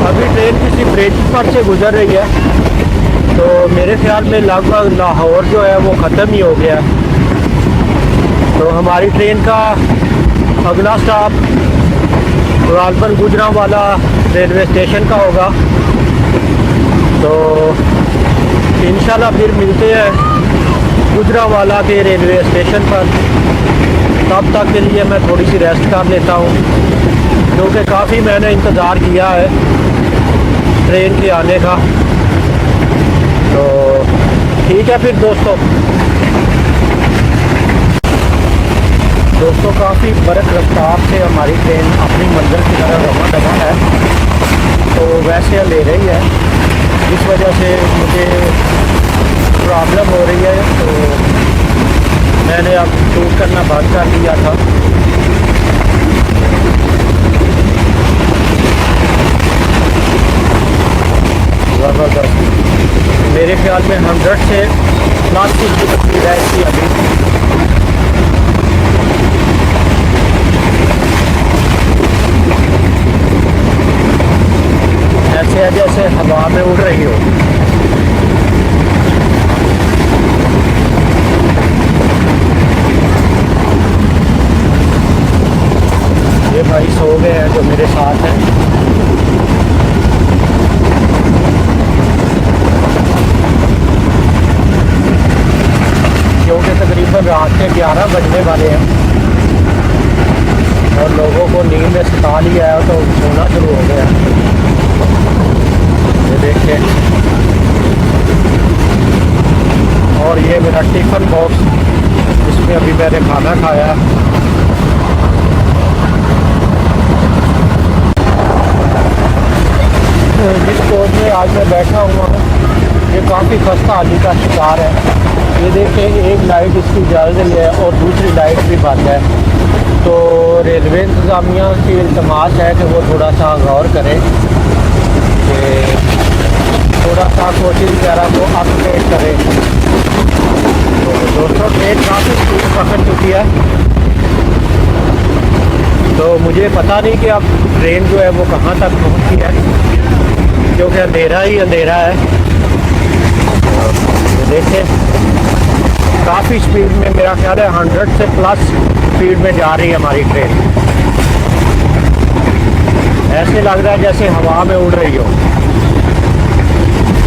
Speaker 1: अभी ट्रेन किसी ब्रिज पर से गुजर रही है, तो मेरे ख्याल में लगभग लाहौर जो है वो ख़त्म ही हो गया। तो हमारी ट्रेन का अगला स्टॉप गालबन गुजरांवाला रेलवे स्टेशन का होगा। तो इंशाल्लाह फिर मिलते हैं गुजरांवाला के रेलवे स्टेशन पर। तब तक के लिए मैं थोड़ी सी रेस्ट कर लेता हूँ, क्योंकि काफ़ी मैंने इंतज़ार किया है ट्रेन के आने का। तो ठीक है फिर दोस्तों काफ़ी बरक रफ्तार से हमारी ट्रेन अपनी मंजिल की तरफ रवाना दवा है। तो वैसे ले रही है, इस वजह से मुझे प्रॉब्लम हो रही है। तो मैंने अब शूट करना बंद कर दिया था। ज़बरदस्त, मेरे ख्याल में 100 से प्लस की स्पीड है इसकी अभी। ऐसे है जैसे हवा में उड़ रही हो। ये भाई सो गए हैं जो मेरे साथ हैं। क्योंकि तकरीबन रात के 11 बजने वाले हैं और लोगों को नींद में सता लिया है, तो सोना शुरू हो गया। ये देखिए, और ये मेरा टिफ़िन बॉक्स, इसमें अभी मैंने खाना खाया। जिस कोच में आज मैं बैठा हुआ हूँ ये काफ़ी खस्ता हाली का शिकार है। ये देखें, एक लाइट इसकी जल रही है और दूसरी लाइट भी बंद है। तो रेलवे इंतज़ामिया की इल्तमास है कि वो थोड़ा सा गौर करें कि थोड़ा सा कोचिंग वगैरह को अपडेट करें। तो दोस्तों ट्रेन काफ़ी स्पीड पकड़ चुकी है। तो मुझे पता नहीं कि अब ट्रेन जो है वो कहाँ तक पहुँची है, क्योंकि अंधेरा ही अंधेरा है। देखें काफ़ी स्पीड में, मेरा ख्याल है 100 से प्लस स्पीड में जा रही है हमारी ट्रेन। ऐसे लग रहा है जैसे हवा में उड़ रही हो।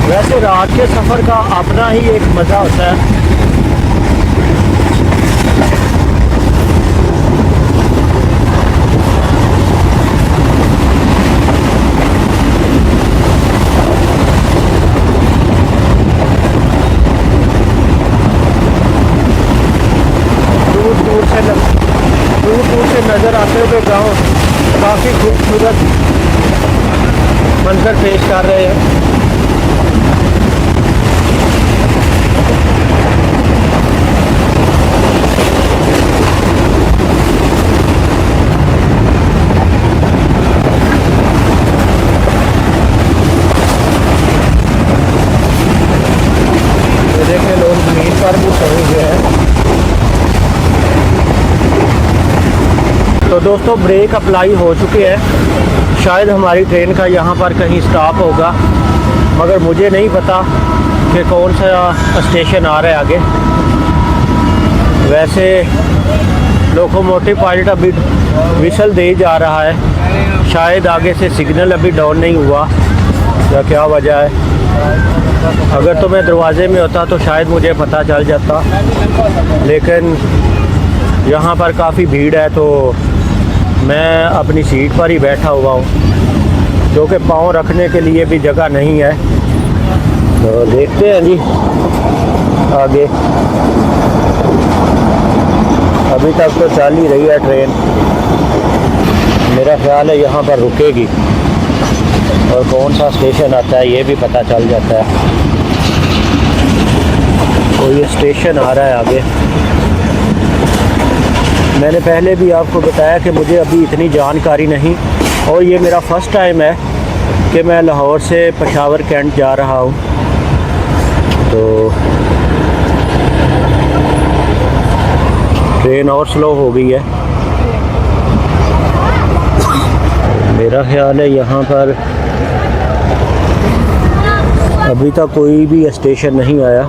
Speaker 1: वैसे रात के सफ़र का अपना ही एक मज़ा होता है। दूर से नज़र आते हुए गाँव काफ़ी खूबसूरत मंजर पेश कर रहे हैं। पर भी सही है। तो दोस्तों ब्रेक अप्लाई हो चुके हैं, शायद हमारी ट्रेन का यहाँ पर कहीं स्टॉप होगा, मगर मुझे नहीं पता कि कौन सा स्टेशन आ रहा है आगे। वैसे लोकोमोटिव पायलट अभी विसल दे जा रहा है, शायद आगे से सिग्नल अभी डाउन नहीं हुआ या क्या वजह है। अगर तो मैं दरवाजे में होता तो शायद मुझे पता चल जाता, लेकिन यहाँ पर काफ़ी भीड़ है तो मैं अपनी सीट पर ही बैठा हुआ हूँ, क्योंकि पाँव रखने के लिए भी जगह नहीं है। तो देखते हैं जी आगे। अभी तक तो चल ही रही है ट्रेन, मेरा ख्याल है यहाँ पर रुकेगी और कौन सा स्टेशन आता है ये भी पता चल जाता है। तो ये स्टेशन आ रहा है आगे। मैंने पहले भी आपको बताया कि मुझे अभी इतनी जानकारी नहीं, और ये मेरा फ़र्स्ट टाइम है कि मैं लाहौर से पेशावर कैंट जा रहा हूँ। तो ट्रेन और स्लो हो गई है। मेरा ख्याल है यहाँ पर अभी तक कोई भी स्टेशन नहीं आया।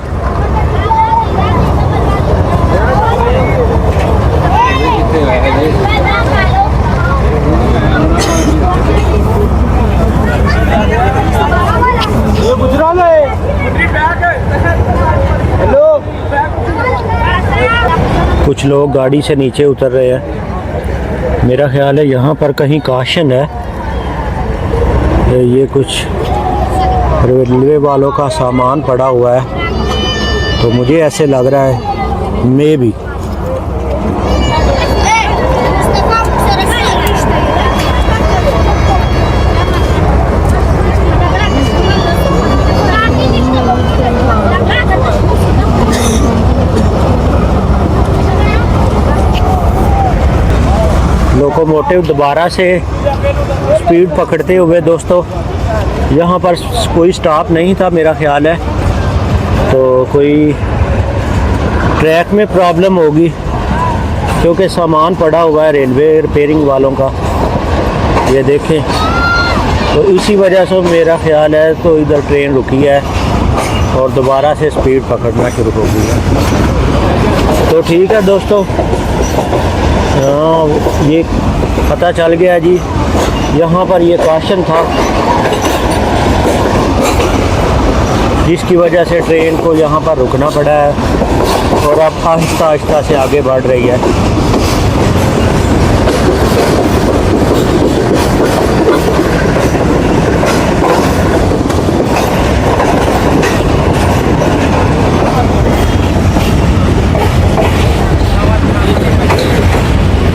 Speaker 1: कुछ लोग गाड़ी से नीचे उतर रहे हैं। मेरा ख्याल है यहाँ पर कहीं काशन है, ये कुछ रेलवे वालों का सामान पड़ा हुआ है, तो मुझे ऐसे लग रहा है मे बी। लोकोमोटिव दोबारा से स्पीड पकड़ते हुए दोस्तों, यहाँ पर कोई स्टॉप नहीं था मेरा ख्याल है, तो कोई ट्रैक में प्रॉब्लम होगी, क्योंकि सामान पड़ा हुआ है रेलवे रिपेयरिंग वालों का, ये देखें। तो इसी वजह से मेरा ख्याल है तो इधर ट्रेन रुकी है और दोबारा से स्पीड पकड़ना शुरू हो गई है। तो ठीक है दोस्तों, ये पता चल गया जी, यहाँ पर ये काशन था जिसकी वजह से ट्रेन को यहाँ पर रुकना पड़ा है और अब आहिस्ता आहिस्ता से आगे बढ़ रही है।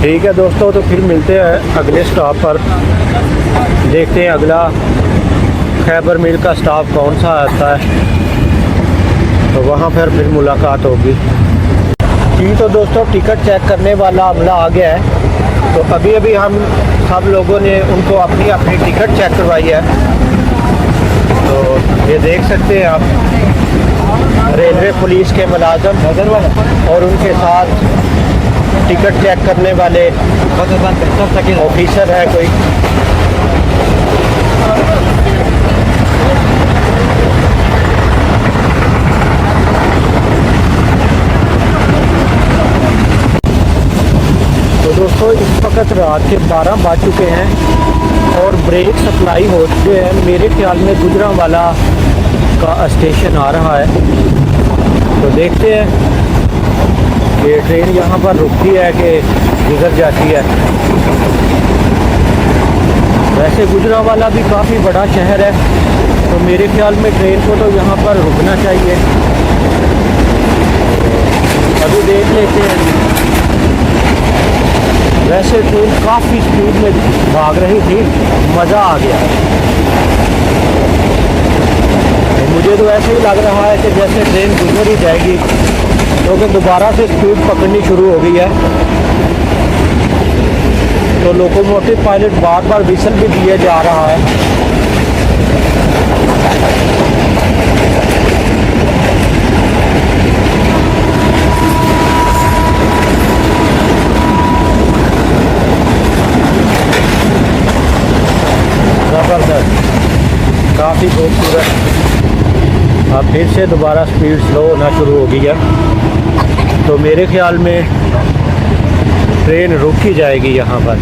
Speaker 1: ठीक है दोस्तों, तो फिर मिलते हैं अगले स्टॉप पर। देखते हैं अगला खैबर मिल का स्टॉप कौन सा आता है, तो वहाँ फिर मुलाकात होगी। जी तो दोस्तों, टिकट चेक करने वाला अमला आ गया है। तो अभी अभी हम सब लोगों ने उनको अपनी अपनी टिकट चेक करवाई है। तो ये देख सकते हैं आप, रेलवे पुलिस के मुलाजम और उनके साथ टिकट चेक करने वाले ऑफिसर है कोई। तो दोस्तों, इस वक्त रात के 12 बज चुके हैं और ब्रेक सप्लाई हो चुके हैं। मेरे ख्याल में गुजरांवाला का स्टेशन आ रहा है, तो देखते हैं कि ट्रेन यहाँ पर रुकती है कि गुजर जाती है। वैसे गुजरांवाला भी काफ़ी बड़ा शहर है, तो मेरे ख्याल में ट्रेन को तो यहाँ पर रुकना चाहिए। अभी देख लेते हैं। वैसे ट्रेन काफ़ी स्पीड में भाग रही थी, मज़ा आ गया। मुझे तो ऐसे ही लग रहा है कि जैसे ट्रेन गुजर ही जाएगी, क्योंकि दोबारा से स्पीड पकड़नी शुरू हो गई है। तो लोकोमोटिव पायलट बार बार विसल भी दिया जा रहा है। ही खूबसूरत। अब फिर से दोबारा स्पीड स्लो होना शुरू हो गई है, तो मेरे ख्याल में ट्रेन रुक ही जाएगी यहाँ पर।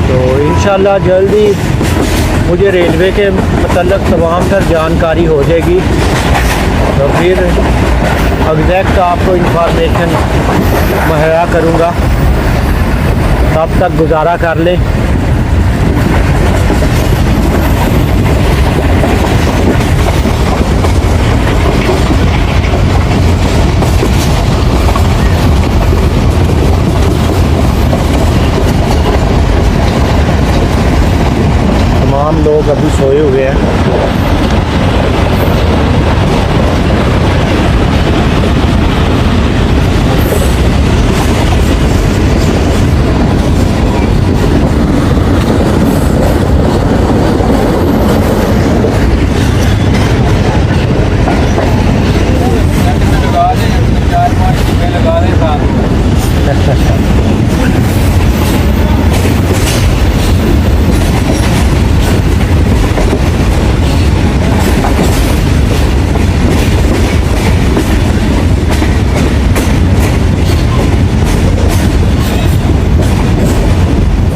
Speaker 1: तो इंशाल्लाह जल्दी मुझे रेलवे के मतलब तमाम तर जानकारी हो जाएगी, तो फिर एग्जैक्ट आपको इंफॉर्मेशन मुहैया करूँगा। तब तक गुजारा कर लें। तमाम लोग अभी सोए हुए हैं।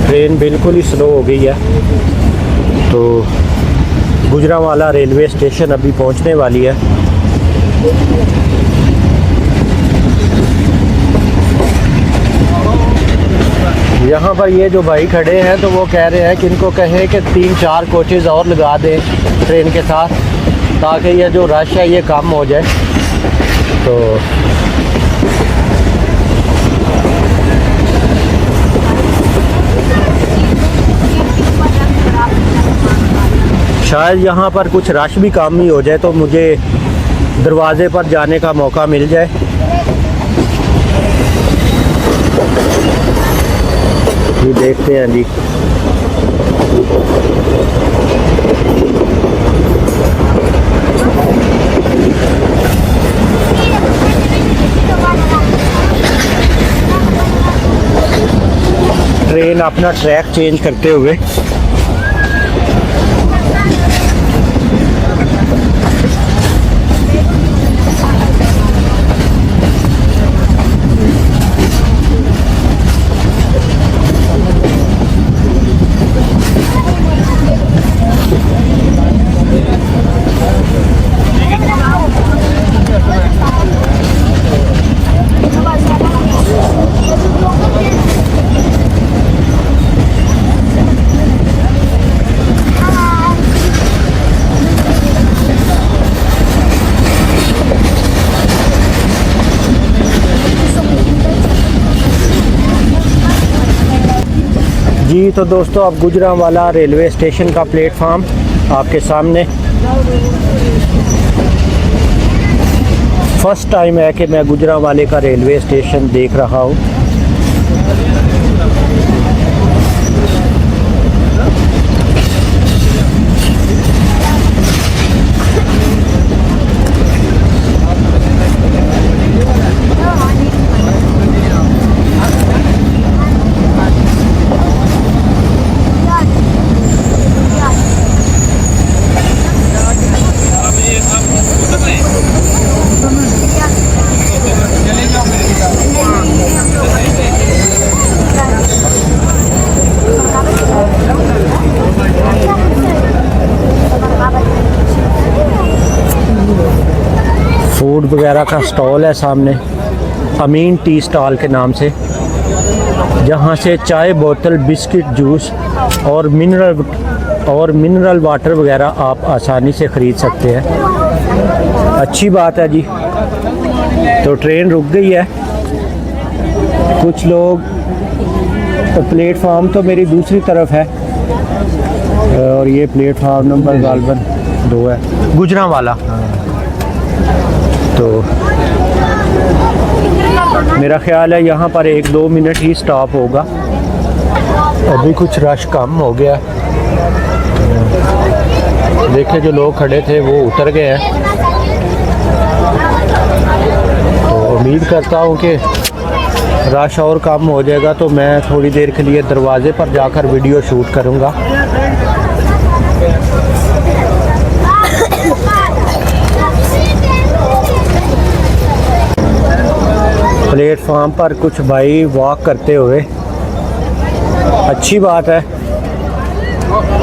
Speaker 1: ट्रेन बिल्कुल ही स्लो हो गई है, तो गुजरांवाला रेलवे स्टेशन अभी पहुंचने वाली है। यहाँ पर ये जो भाई खड़े हैं तो वो कह रहे हैं कि इनको कहें कि 3-4 कोचेज़ और लगा दें ट्रेन के साथ, ताकि ये जो रश है ये कम हो जाए। तो शायद यहाँ पर कुछ रश भी कम ही हो जाए, तो मुझे दरवाज़े पर जाने का मौका मिल जाए। ये देखते हैं जी। ट्रेन अपना ट्रैक चेंज करते हुए जी, तो दोस्तों अब गुजरांवाला रेलवे स्टेशन का प्लेटफार्म आपके सामने। फर्स्ट टाइम है कि मैं गुजरांवाले का रेलवे स्टेशन देख रहा हूँ। फूड वगैरह का स्टॉल है सामने, अमीन टी स्टॉल के नाम से, जहाँ से चाय, बोतल, बिस्किट, जूस और मिनरल वाटर वगैरह आप आसानी से ख़रीद सकते हैं। अच्छी बात है जी। तो ट्रेन रुक गई है। कुछ लोग, तो प्लेटफार्म तो मेरी दूसरी तरफ है, और ये प्लेटफार्म नंबर गालबन 2 है, गुजरांवाला। तो मेरा ख्याल है यहाँ पर 1-2 मिनट ही स्टॉप होगा। अभी कुछ रश कम हो गया। देखे जो लोग खड़े थे वो उतर गए हैं। तो उम्मीद करता हूँ कि रश और कम हो जाएगा, तो मैं थोड़ी देर के लिए दरवाज़े पर जाकर वीडियो शूट करूँगा। प्लेटफॉर्म पर कुछ भाई वॉक करते हुए, अच्छी बात है,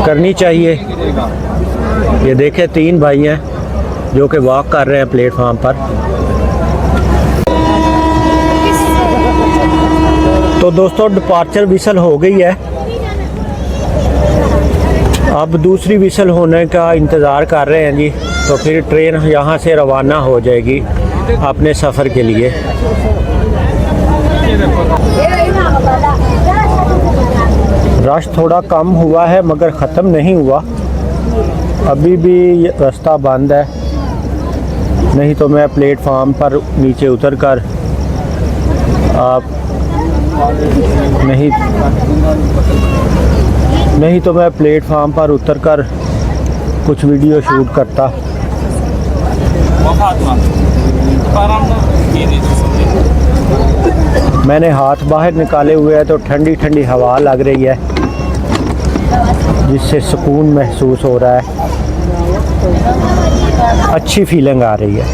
Speaker 1: करनी चाहिए। ये देखें 3 भाई हैं जो कि वॉक कर रहे हैं प्लेटफॉर्म पर। तो दोस्तों डिपार्चर विसल हो गई है, अब दूसरी विसल होने का इंतज़ार कर रहे हैं जी। तो फिर ट्रेन यहाँ से रवाना हो जाएगी अपने सफ़र के लिए। रश थोड़ा कम हुआ है मगर ख़त्म नहीं हुआ, अभी भी रास्ता बंद है। नहीं तो मैं प्लेटफॉर्म पर नीचे उतर कर नहीं तो मैं प्लेटफॉर्म पर उतर कर कुछ वीडियो शूट करता। मैंने हाथ बाहर निकाले हुए हैं तो ठंडी ठंडी हवा लग रही है जिससे सुकून महसूस हो रहा है, अच्छी फीलिंग आ रही है।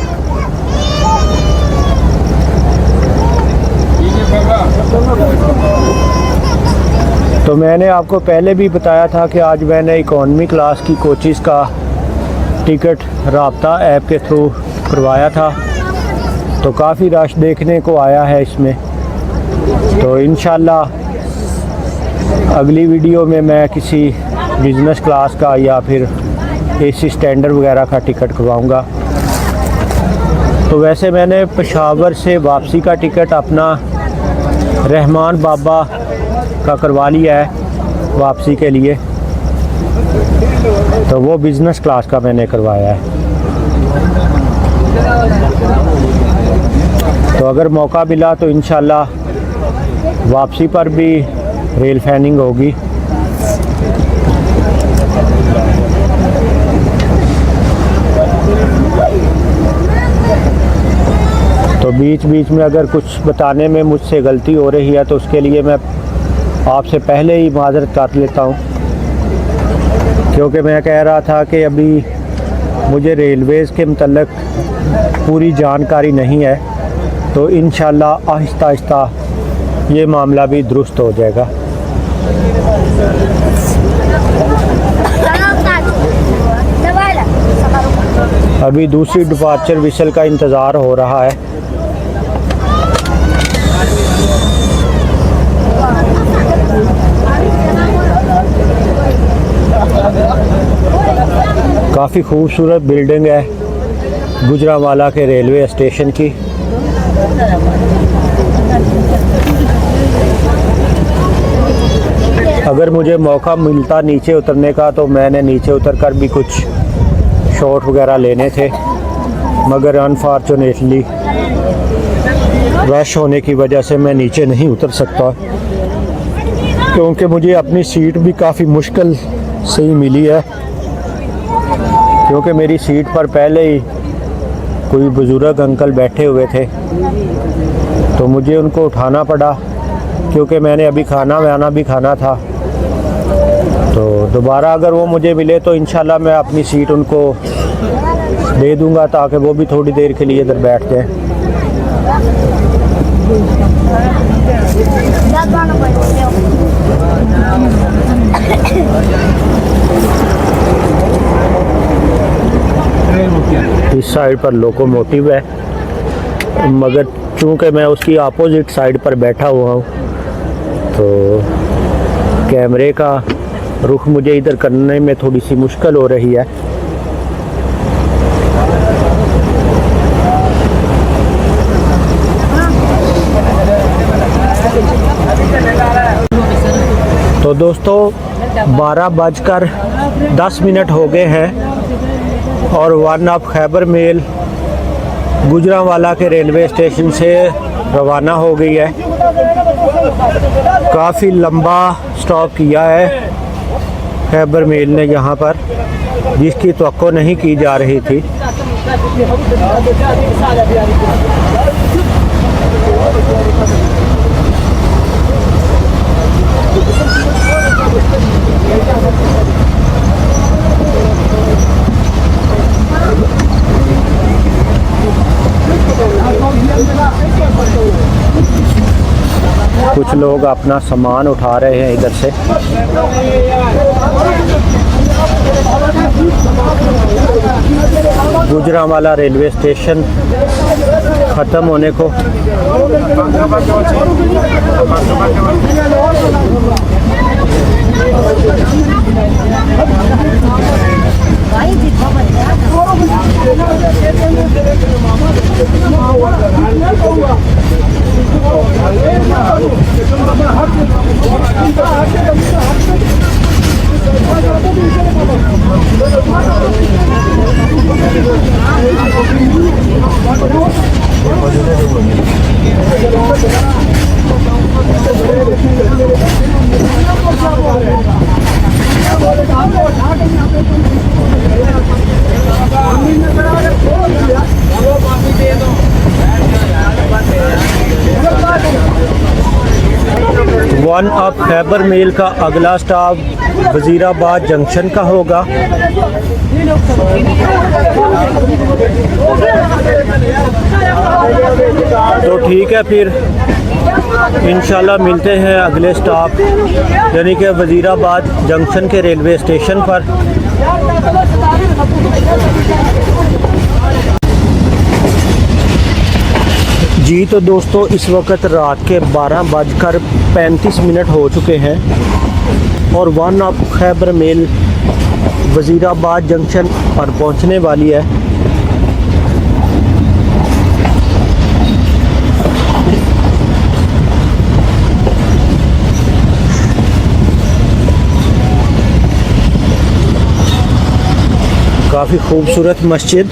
Speaker 1: तो मैंने आपको पहले भी बताया था कि आज मैंने इकॉनमी क्लास की कोचेस का टिकट राब्ता ऐप के थ्रू करवाया था, तो काफ़ी रश देखने को आया है इसमें। तो इंशाल्लाह अगली वीडियो में मैं किसी बिज़नेस क्लास का या फिर एसी स्टैंडर्ड वगैरह का टिकट करवाऊँगा। तो वैसे मैंने पेशावर से वापसी का टिकट अपना रहमान बाबा का करवा लिया है वापसी के लिए, तो वो बिज़नेस क्लास का मैंने करवाया है। तो अगर मौका मिला तो इंशाल्लाह वापसी पर भी रेल फैनिंग होगी। तो बीच बीच में अगर कुछ बताने में मुझसे गलती हो रही है तो उसके लिए मैं आपसे पहले ही माज़रत कर लेता हूँ, क्योंकि मैं कह रहा था कि अभी मुझे रेलवेज़ के मतलब पूरी जानकारी नहीं है। तो इंशाल्लाह आहिस्ता आहिस्ता ये मामला भी दुरुस्त हो जाएगा। अभी दूसरी डिपार्चर विसल का इंतज़ार हो रहा है। काफ़ी खूबसूरत बिल्डिंग है गुजरांवाला के रेलवे स्टेशन की। अगर मुझे मौका मिलता नीचे उतरने का तो मैंने नीचे उतरकर भी कुछ शॉट वगैरह लेने थे, मगर अनफॉर्चुनेटली रश होने की वजह से मैं नीचे नहीं उतर सकता, क्योंकि मुझे अपनी सीट भी काफ़ी मुश्किल से ही मिली है, क्योंकि मेरी सीट पर पहले ही कोई बुज़ुर्ग अंकल बैठे हुए थे तो मुझे उनको उठाना पड़ा, क्योंकि मैंने अभी खाना वाना भी खाना था। तो दोबारा अगर वो मुझे मिले तो इंशाल्लाह मैं अपनी सीट उनको दे दूंगा ताकि वो भी थोड़ी देर के लिए इधर बैठ जाएं। इस साइड पर लोकोमोटिव है, मगर चूँकि मैं उसकी अपोजिट साइड पर बैठा हुआ हूँ तो कैमरे का रुख मुझे इधर करने में थोड़ी सी मुश्किल हो रही है। तो दोस्तों 12:10 हो गए हैं और one of Khyber Mail Gujranwala के रेलवे स्टेशन से रवाना हो गई है। काफ़ी लंबा स्टॉप किया है खैबर मेल ने यहाँ पर, जिसकी तवक्को नहीं की जा रही थी। कुछ लोग अपना सामान उठा रहे हैं इधर से। गुजरांवाला रेलवे स्टेशन ख़त्म होने को वन अप खैबर मेल का अगला स्टॉप वज़ीराबाद जंक्शन का होगा। तो ठीक है, फिर इंशाल्लाह मिलते हैं अगले स्टॉप यानी कि वज़ीराबाद जंक्शन के रेलवे स्टेशन पर। जी तो दोस्तों, इस वक्त रात के 12:35 हो चुके हैं और one up Khyber Mail Wazirabad junction पर पहुंचने वाली है। काफ़ी खूबसूरत मस्जिद।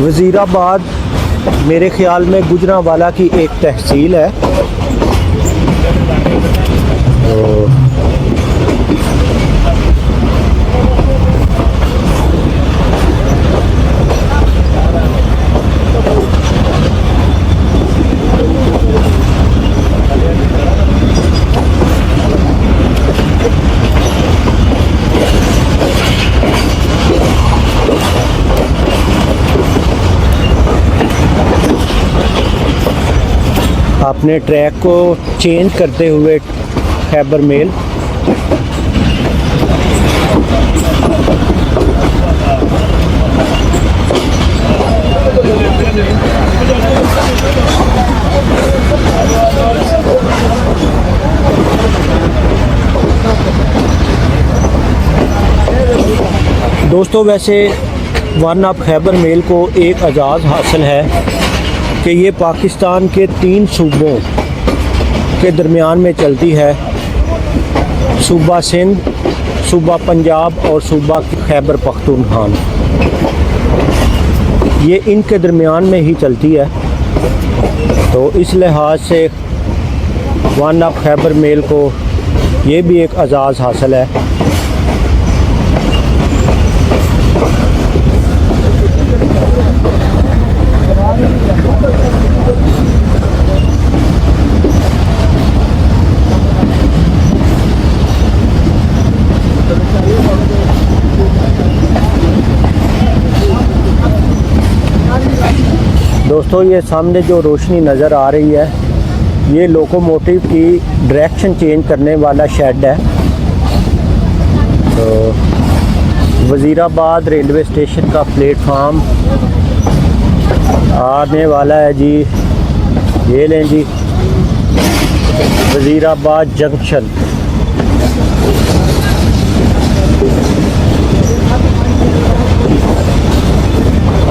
Speaker 1: वज़ीराबाद मेरे ख्याल में गुजरांवाला की एक तहसील है। अपने ट्रैक को चेंज करते हुए खैबर मेल दोस्तों, वैसे वन अप खैबर मेल को एक एजाज़ हासिल है कि ये पाकिस्तान के 3 सूबों के दरमियान में चलती है। सूबा सिंध, सूबा पंजाब और सूबा खैबर पख्तूनख्वा। ये इनके दरमियान में ही चलती है। तो इस लिहाज से वन अप खैबर मेल को ये भी एक एजाज़ हासिल है। दोस्तों, ये सामने जो रोशनी नज़र आ रही है ये लोकोमोटिव की डायरेक्शन चेंज करने वाला शेड है। तो वज़ीराबाद रेलवे स्टेशन का प्लेटफार्म आने वाला है जी। ये लें जी, वज़ीराबाद जंक्शन।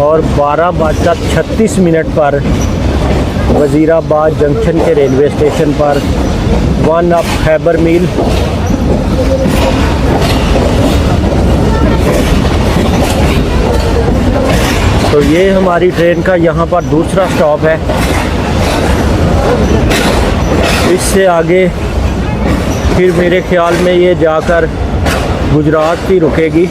Speaker 1: और 12:36 पर वज़ीराबाद जंक्शन के रेलवे स्टेशन पर वन अप खैबर मेल तो ये हमारी ट्रेन का यहाँ पर दूसरा स्टॉप है। इससे आगे फिर मेरे ख्याल में ये जाकर गुजरात की रुकेगी।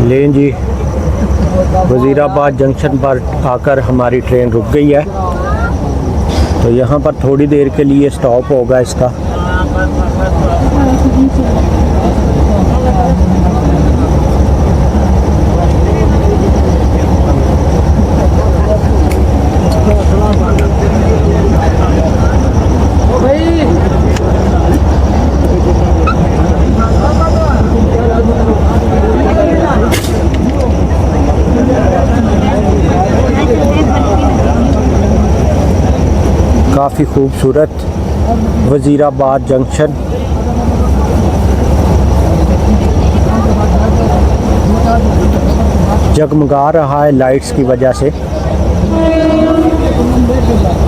Speaker 1: लें जी, वज़ीराबाद जंक्शन पर आकर हमारी ट्रेन रुक गई है। तो यहाँ पर थोड़ी देर के लिए स्टॉप होगा इसका। काफ़ी खूबसूरत वज़ीराबाद जंक्शन। जगमगा रहा है लाइट्स की वजह से।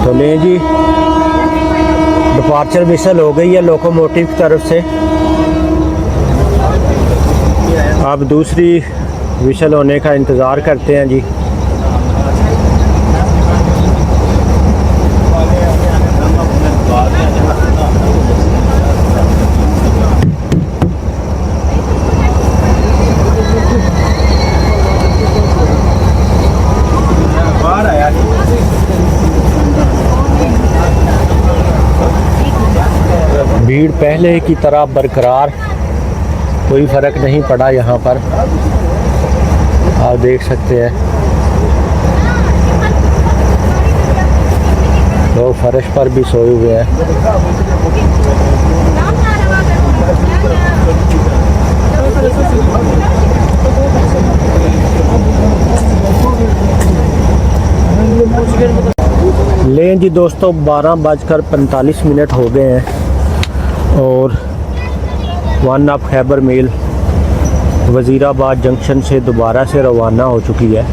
Speaker 1: तो लें जी, डिपार्चर विसल हो गई है लोकोमोटिव की तरफ से। अब दूसरी विसल होने का इंतज़ार करते हैं जी। भीड़ पहले की तरह बरकरार, कोई फ़र्क नहीं पड़ा यहाँ पर, आप देख सकते हैं। लोग फर्श पर भी सोए हुए हैं। लें जी दोस्तों, 12:45 हो गए हैं और one up Khyber Mail Wazirabad junction से दोबारा से रवाना हो चुकी है।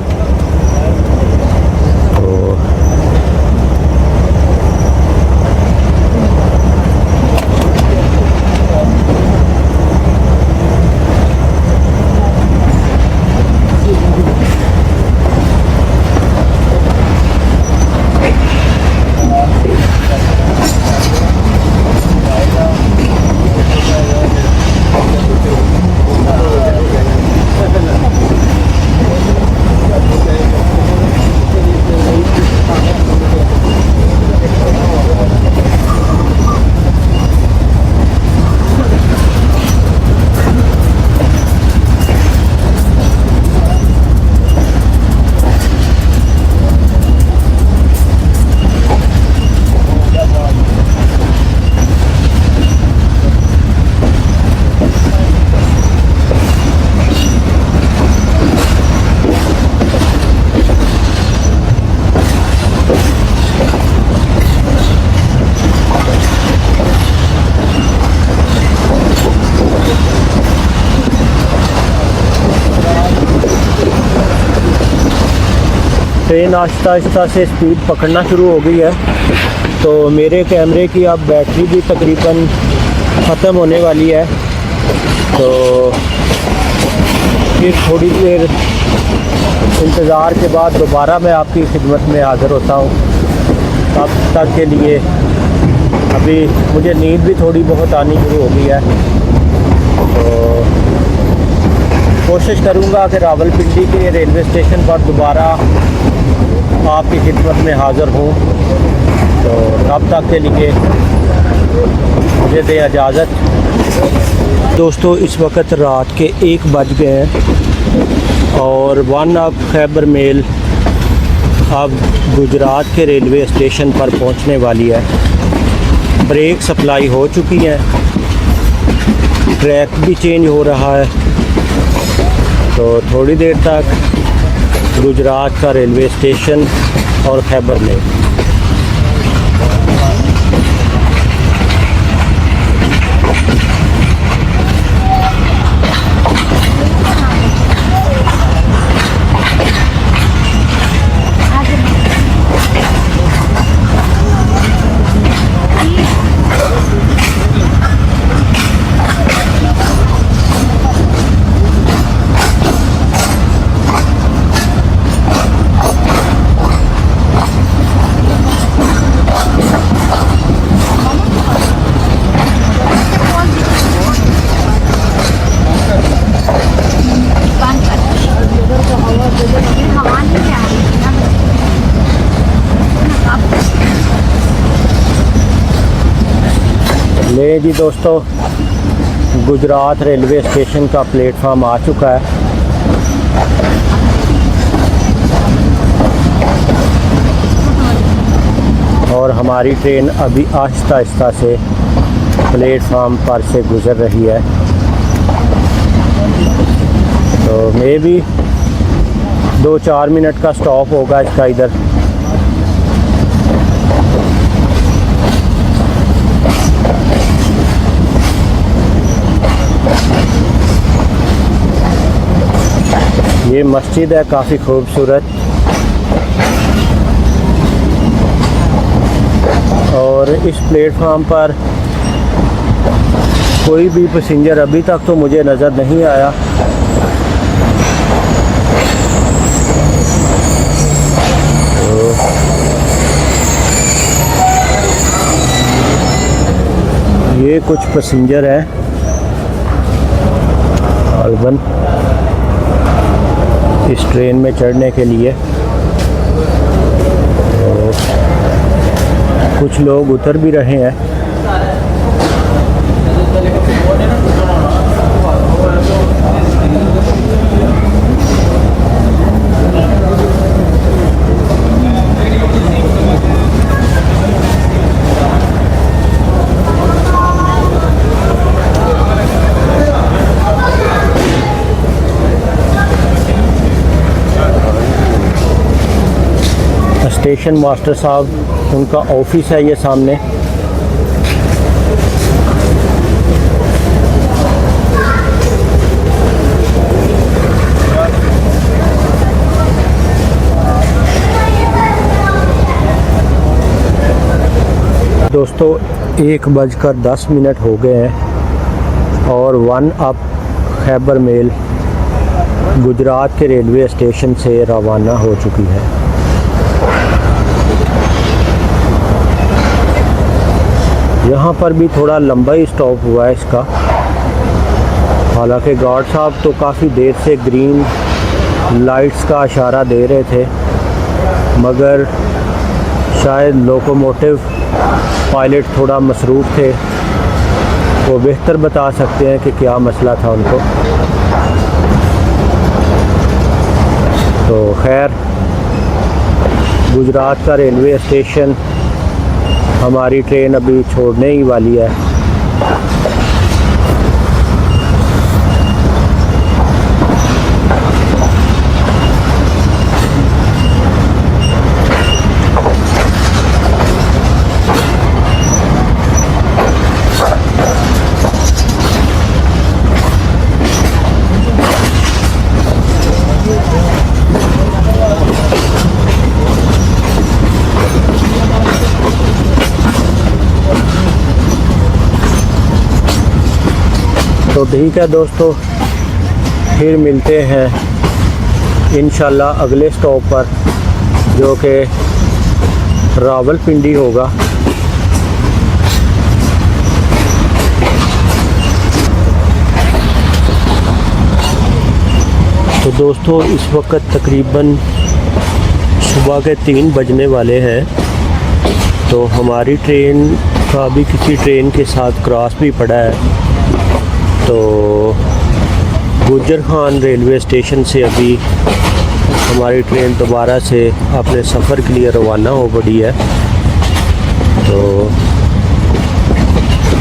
Speaker 1: तो ट्रेन आहिस्ता आहिस्ता से स्पीड पकड़ना शुरू हो गई है। तो मेरे कैमरे की अब बैटरी भी तकरीबन ख़त्म होने वाली है। तो फिर थोड़ी देर इंतज़ार के बाद दोबारा मैं आपकी खिदमत में हाज़िर होता हूँ। तब तक के लिए अभी मुझे नींद भी थोड़ी बहुत आनी शुरू हो गई है। तो कोशिश करूँगा कि रावलपिंडी के रेलवे स्टेशन पर दोबारा आपकी खिदमत में हाज़िर हूँ। तो तब तक के लिए मुझे दे इजाज़त। दोस्तों, इस वक्त रात के 1 बज गए हैं और वन अप खैबर मेल अब गुजरात के रेलवे स्टेशन पर पहुंचने वाली है। ब्रेक सप्लाई हो चुकी है, ट्रैक भी चेंज हो रहा है। तो थोड़ी देर तक गुजरात का रेलवे स्टेशन और खैबर मेल। ले जी दोस्तों, गुजरात रेलवे स्टेशन का प्लेटफार्म आ चुका है। और हमारी ट्रेन अभी आहिस्ता आहिस्ता से प्लेटफार्म पर से गुज़र रही है। तो मे भी 2-4 मिनट का स्टॉप होगा इसका इधर। ये मस्जिद है काफ़ी खूबसूरत, और इस प्लेटफार्म पर कोई भी पैसेंजर अभी तक तो मुझे नज़र नहीं आया। तो ये कुछ पैसेंजर हैं अलबन इस ट्रेन में चढ़ने के लिए। तो कुछ लोग उतर भी रहे हैं। स्टेशन मास्टर साहब, उनका ऑफिस है ये सामने। दोस्तों 1:10 हो गए हैं और 1 अप खैबर मेल गुजरात के रेलवे स्टेशन से रवाना हो चुकी है। यहाँ पर भी थोड़ा लंबा ही स्टॉप हुआ है इसका। हालांकि गार्ड साहब तो काफ़ी देर से ग्रीन लाइट्स का इशारा दे रहे थे, मगर शायद लोकोमोटिव पायलट थोड़ा मसरूफ़ थे, वो बेहतर बता सकते हैं कि क्या मसला था उनको। तो खैर, गुजरात का रेलवे स्टेशन हमारी ट्रेन अभी छोड़ने ही वाली है। तो ठीक है दोस्तों, फिर मिलते हैं इंशाल्लाह अगले स्टॉप पर, जो कि रावलपिंडी होगा। तो दोस्तों इस वक्त तकरीबन सुबह के 3 बजने वाले हैं। तो हमारी ट्रेन का भी किसी ट्रेन के साथ क्रॉस भी पड़ा है। तो गुज्जर खान रेलवे स्टेशन से अभी हमारी ट्रेन दोबारा से अपने सफ़र के लिए रवाना हो पड़ी है। तो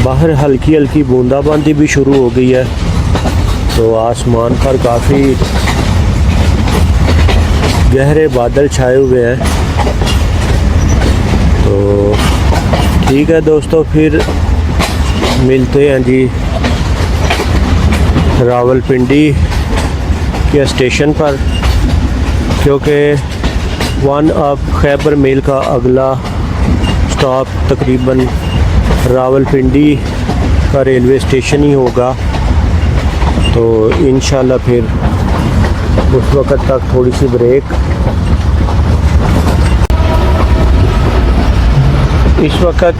Speaker 1: बाहर हल्की हल्की बूंदाबांदी भी शुरू हो गई है। तो आसमान पर काफ़ी गहरे बादल छाए हुए हैं। तो ठीक है दोस्तों, फिर मिलते हैं जी रावलपिंडी के स्टेशन पर, क्योंकि 1 अप खैबर मेल का अगला स्टॉप तकरीबन रावलपिंडी का रेलवे स्टेशन ही होगा। तो इंशाल्लाह फिर उस वक़्त तक थोड़ी सी ब्रेक। इस वक्त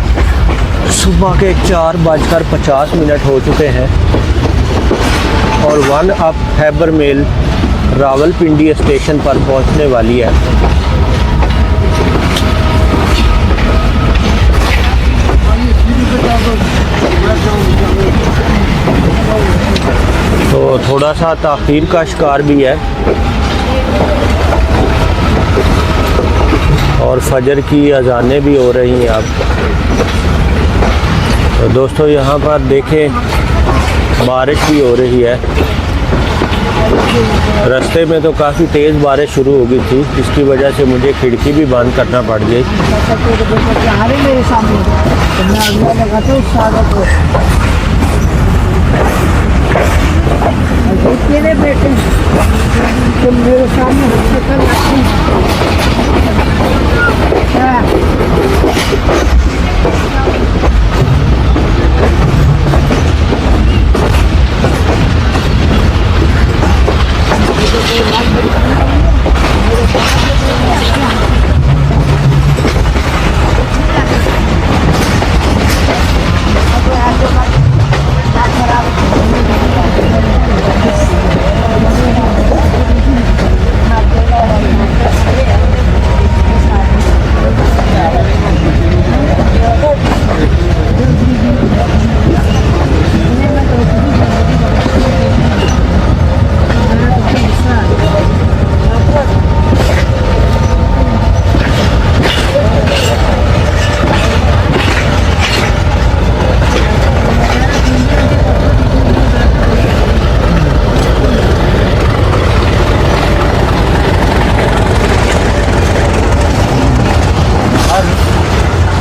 Speaker 1: सुबह के 4:50 हो चुके हैं और 1 up Khyber Mail Rawalpindi station पर पहुंचने वाली है। थोड़ा सा ताख़ीर का शिकार भी है और फजर की अजानें भी हो रही हैं। अब तो दोस्तों यहाँ पर देखें बारिश भी हो रही है। रास्ते में तो काफ़ी तेज़ बारिश शुरू हो गई थी, जिसकी वजह से मुझे खिड़की भी बंद करना पड़ गई।
Speaker 2: मेरे सामने तो मैं अगला लगाता हूँ स्वागत को तेरे बेटे तुम मेरे सामने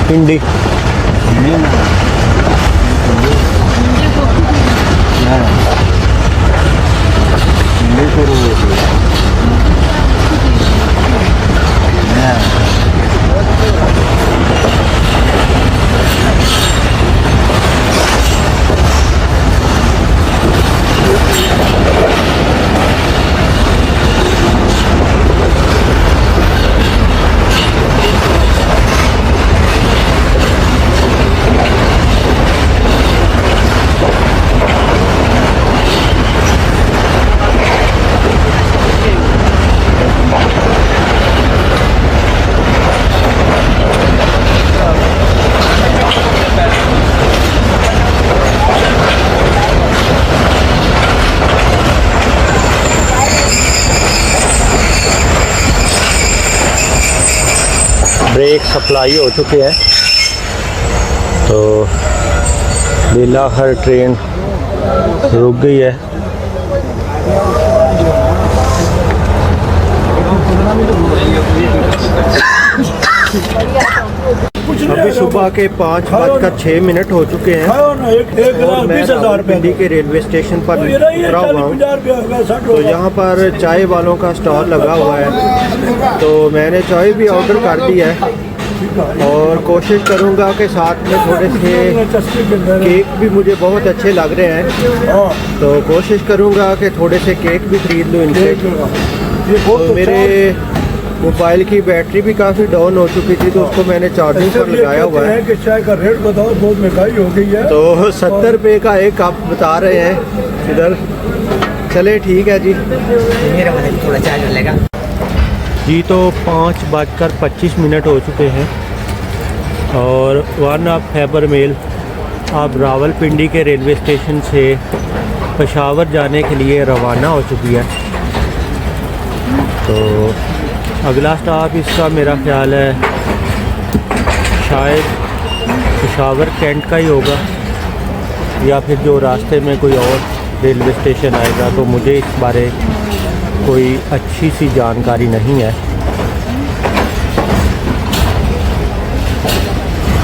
Speaker 1: पिंडी ब्रेक सप्लाई हो चुके हैं। तो बिलाखिर ट्रेन रुक गई है। अभी सुबह के 5:06 हो चुके हैं और मैं रावलपिंडी के रेलवे स्टेशन पर उतरा हुआ हूँ। तो यहाँ पर चाय वालों का स्टॉल लगा हुआ है, तो मैंने चाय भी ऑर्डर कर दी है और कोशिश करूँगा कि साथ में थोड़े से केक भी मुझे बहुत अच्छे लग रहे हैं, तो कोशिश करूँगा कि थोड़े से केक भी खरीद लूँ इनसे। तो मेरे मोबाइल की बैटरी भी काफ़ी डाउन हो चुकी थी, तो उसको मैंने चार्जिंग पर लगाया हुआ है
Speaker 5: कि चाय का रेट बताओ, बहुत महंगाई हो गई है।
Speaker 1: तो 70 रुपये का एक कप बता रहे हैं इधर। चले ठीक है जी,
Speaker 4: मेरा मतलब थोड़ा चार्ज मिलेगा
Speaker 1: जी। तो 5:25 हो चुके हैं और वन ऑफ खैबर मेल अब रावलपिंडी के रेलवे स्टेशन से पेशावर जाने के लिए रवाना हो चुकी है। तो अगला स्टॉप इसका मेरा ख्याल है शायद पेशावर कैंट का ही होगा, या फिर जो रास्ते में कोई और रेलवे स्टेशन आएगा, तो मुझे इस बारे कोई अच्छी सी जानकारी नहीं है।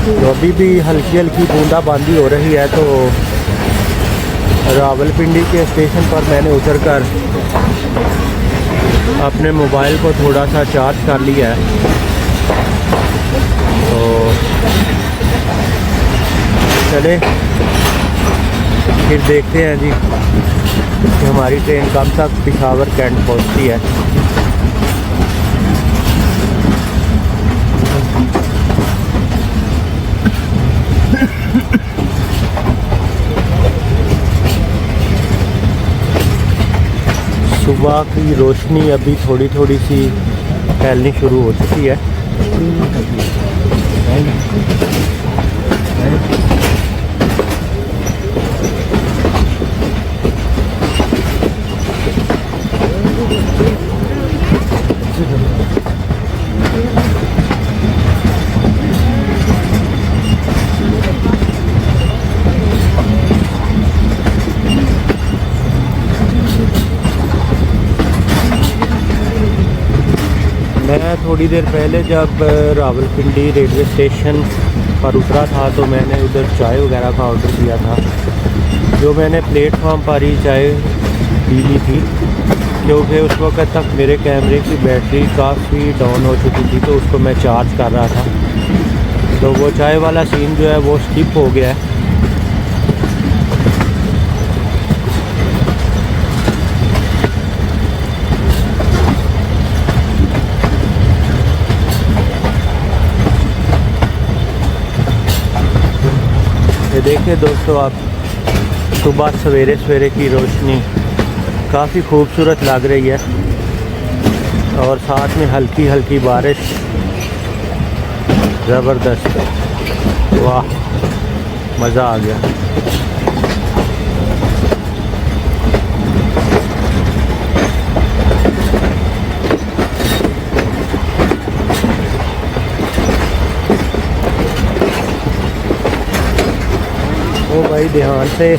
Speaker 1: तो अभी भी हल्की हल्की बूंदाबांदी हो रही है। तो रावलपिंडी के स्टेशन पर मैंने उतरकर अपने मोबाइल को थोड़ा सा चार्ज कर लिया है। तो चले फिर देखते हैं जी कि हमारी ट्रेन कब तक पेशावर कैंट पहुंचती है। सुबह की रोशनी अभी थोड़ी थोड़ी सी फैलनी शुरू हो चुकी है। थोड़ी देर पहले जब रावलपिंडी रेलवे स्टेशन पर उतरा था तो मैंने उधर चाय वगैरह का ऑर्डर किया था। जो मैंने प्लेटफॉर्म पर ही चाय पी ली थी, क्योंकि उस वक्त तक मेरे कैमरे की बैटरी काफ़ी डाउन हो चुकी थी, तो उसको मैं चार्ज कर रहा था। तो वो चाय वाला सीन जो है वो स्किप हो गया है। ये देखिए दोस्तों, आप सुबह सवेरे सवेरे की रोशनी काफ़ी खूबसूरत लग रही है और साथ में हल्की हल्की बारिश, ज़बरदस्त। वाह, मज़ा आ गया। ओ भाई ध्यान से।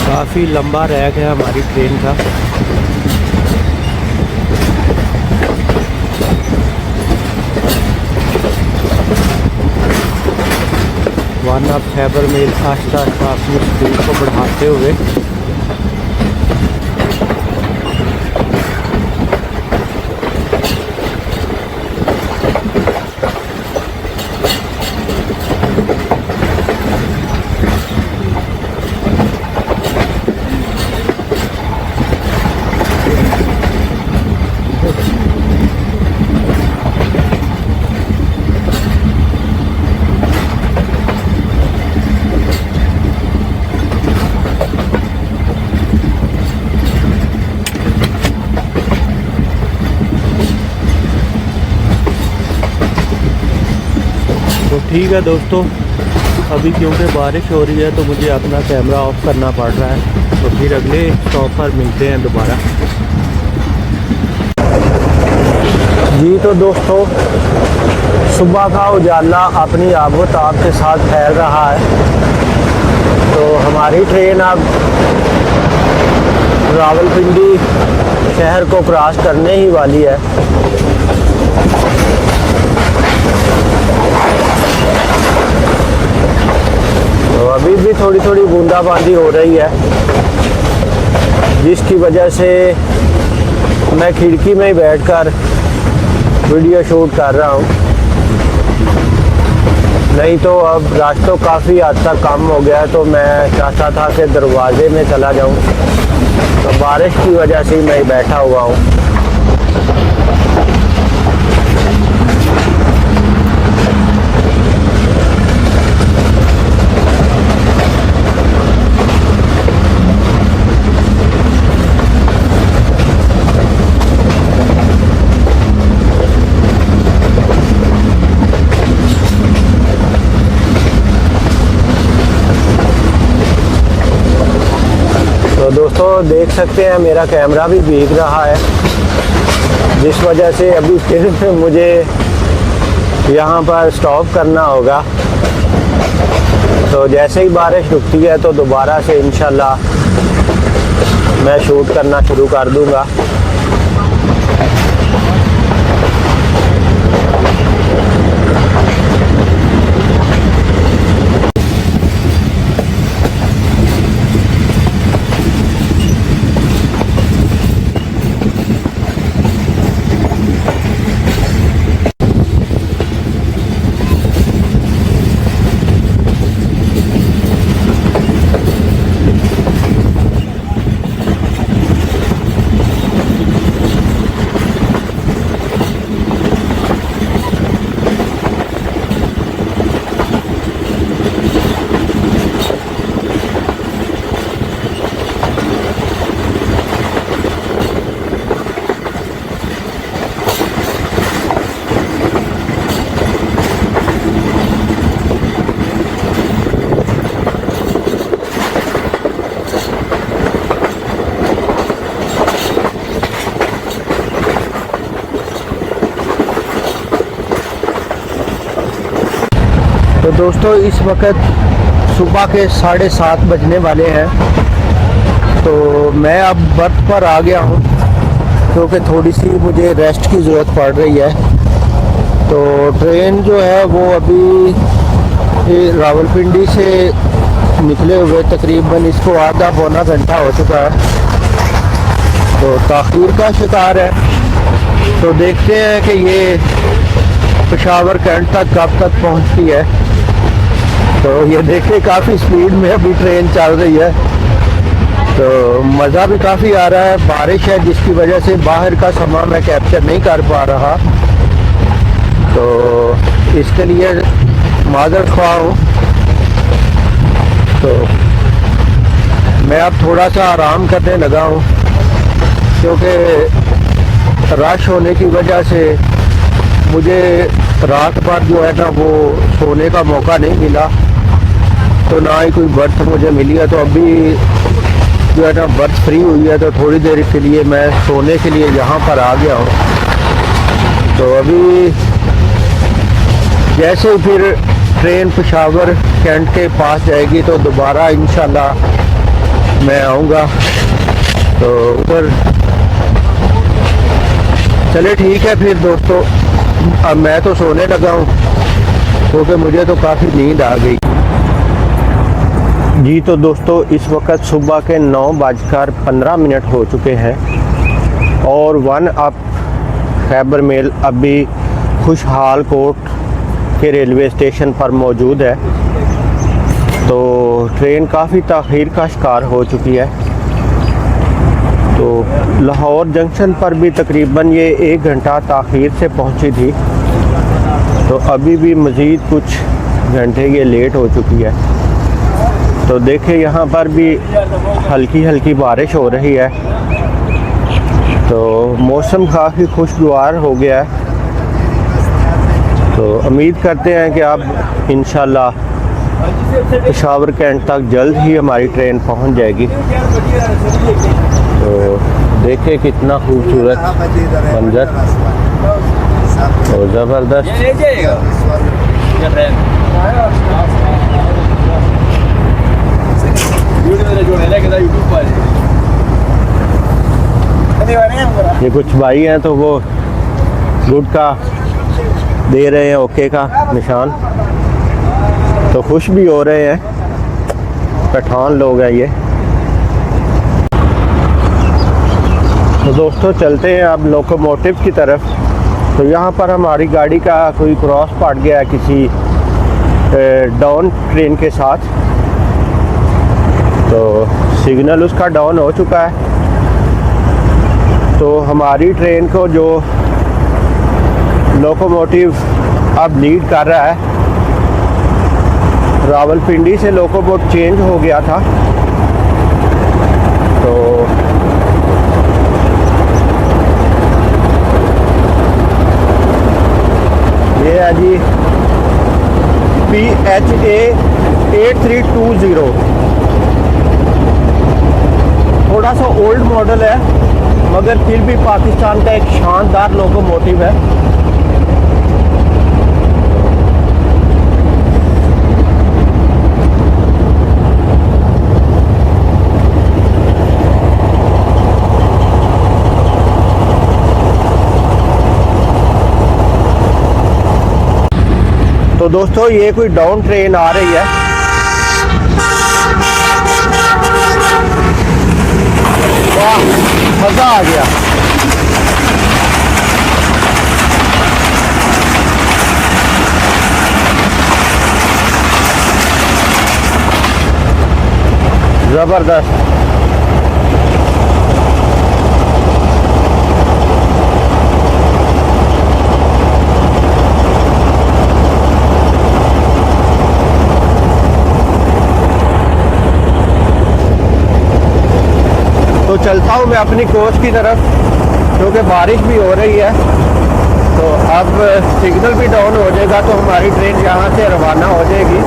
Speaker 1: काफ़ी लंबा रह गया हमारी ट्रेन का। वन अप खैबर मेल आस्ता आस्ता अपनी स्पीड को बढ़ाते हुए ठीक है दोस्तों, अभी क्योंकि बारिश हो रही है तो मुझे अपना कैमरा ऑफ करना पड़ रहा है। तो फिर अगले स्टॉप पर मिलते हैं दोबारा। जी तो दोस्तों, सुबह का उजाला अपनी आबोताब के साथ फैल रहा है। तो हमारी ट्रेन अब रावलपिंडी शहर को क्रॉस करने ही वाली है। तो अभी भी थोड़ी थोड़ी बूंदाबांदी हो रही है, जिसकी वजह से मैं खिड़की में ही बैठकर वीडियो शूट कर रहा हूँ। नहीं तो अब रास्ता काफ़ी हद तक कम हो गया है, तो मैं चाहता था कि दरवाजे में चला जाऊँ, तो बारिश की वजह से मैं बैठा हुआ हूँ। तो दोस्तों देख सकते हैं मेरा कैमरा भी भीग रहा है, जिस वजह से अभी फिर मुझे यहाँ पर स्टॉप करना होगा। तो जैसे ही बारिश रुकती है तो दोबारा से इंशाल्लाह मैं शूट करना शुरू कर दूँगा। तो दोस्तों इस वक्त सुबह के 7:30 बजने वाले हैं। तो मैं अब बर्थ पर आ गया हूँ क्योंकि थोड़ी सी मुझे रेस्ट की ज़रूरत पड़ रही है। तो ट्रेन जो है वो अभी रावलपिंडी से निकले हुए तकरीबन इसको आधा पौना घंटा हो चुका है, तो ताख़ीर का शिकार है। तो देखते हैं कि ये पेशावर कैंट तक कब तक पहुंचती है। तो ये देखिए काफ़ी स्पीड में अभी ट्रेन चल रही है, तो मज़ा भी काफ़ी आ रहा है। बारिश है जिसकी वजह से बाहर का समा मैं कैप्चर नहीं कर पा रहा, तो इसके लिए माज़रत ख्वाह हूँ। तो मैं अब थोड़ा सा आराम करने लगा हूँ क्योंकि रश होने की वजह से मुझे रात भर जो है ना वो सोने का मौका नहीं मिला, तो ना ही कोई बर्थ मुझे मिली है। तो अभी जो है ना बर्थ फ्री हुई है, तो थोड़ी देर के लिए मैं सोने के लिए यहाँ पर आ गया हूँ। तो अभी जैसे ही फिर ट्रेन पेशावर कैंट के पास जाएगी तो दोबारा इंशाल्लाह मैं आऊँगा। तो ऊपर चले ठीक है फिर दोस्तों, अब मैं तो सोने लगा हूँ क्योंकि मुझे तो काफ़ी नींद आ गई जी। तो दोस्तों इस वक्त सुबह के 9:15 हो चुके हैं और 1 अप खैबर मेल अभी खुशहाल कोट के रेलवे स्टेशन पर मौजूद है। तो ट्रेन काफ़ी ताख़ीर का शिकार हो चुकी है। तो लाहौर जंक्शन पर भी तकरीबन ये 1 घंटा ताख़ीर से पहुंची थी, तो अभी भी मज़ीद कुछ घंटे ये लेट हो चुकी है। तो देखिए यहाँ पर भी हल्की हल्की बारिश हो रही है, तो मौसम काफ़ी खुशगवार हो गया है। तो उम्मीद करते हैं कि अब इंशाल्लाह पेशावर कैंट तक जल्द ही हमारी ट्रेन पहुँच जाएगी। तो देखिए कितना खूबसूरत मंजर और ज़बरदस्त। ये कुछ भाई हैं तो वो गुटखा दे रहे हैं, ओके का निशान, तो खुश भी हो रहे हैं। पठान लोग हैं ये। तो दोस्तों चलते हैं अब लोकोमोटिव की तरफ। तो यहाँ पर हमारी गाड़ी का कोई क्रॉस पड़ गया है किसी डाउन ट्रेन के साथ, तो सिग्नल उसका डाउन हो चुका है। तो हमारी ट्रेन को जो लोकोमोटिव अब लीड कर रहा है, रावलपिंडी से लोकोमोटिव चेंज हो गया था, तो ये है जी PHA 8320। थोड़ा सा ओल्ड मॉडल है मगर फिर भी पाकिस्तान का एक शानदार लोकोमोटिव है। तो दोस्तों ये कोई डाउन ट्रेन आ रही है। वाह मज़ा आ गया। ज़बरदस्त। तो चलता हूँ मैं अपनी कोच की तरफ क्योंकि बारिश भी हो रही है। तो अब सिग्नल भी डाउन हो जाएगा तो हमारी ट्रेन यहाँ से रवाना हो जाएगी।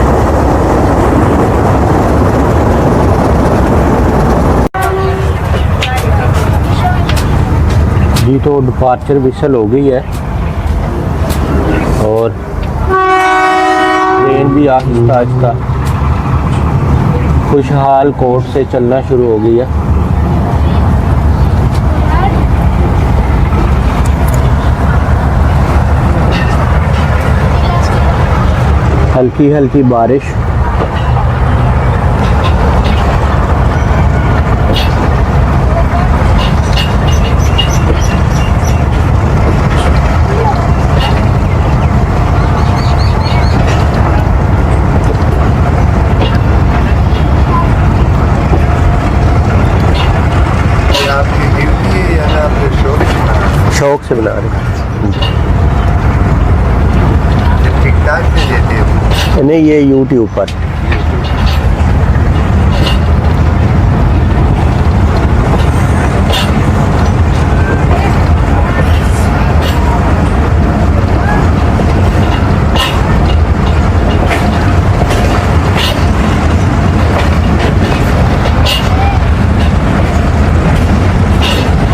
Speaker 1: जी तो डिपार्चर विसल हो गई है और ट्रेन ट्रेन भी आहिस्ता आहिस्ता खुशहाल कोट से चलना शुरू हो गई है। हल्की हल्की बारिश।
Speaker 5: आपकी ड्यूटी है या ना आपने शौक
Speaker 1: शौक से बना रहे
Speaker 5: ठीक ठाक से देते हो?
Speaker 1: नहीं, ये यूट्यूब पर।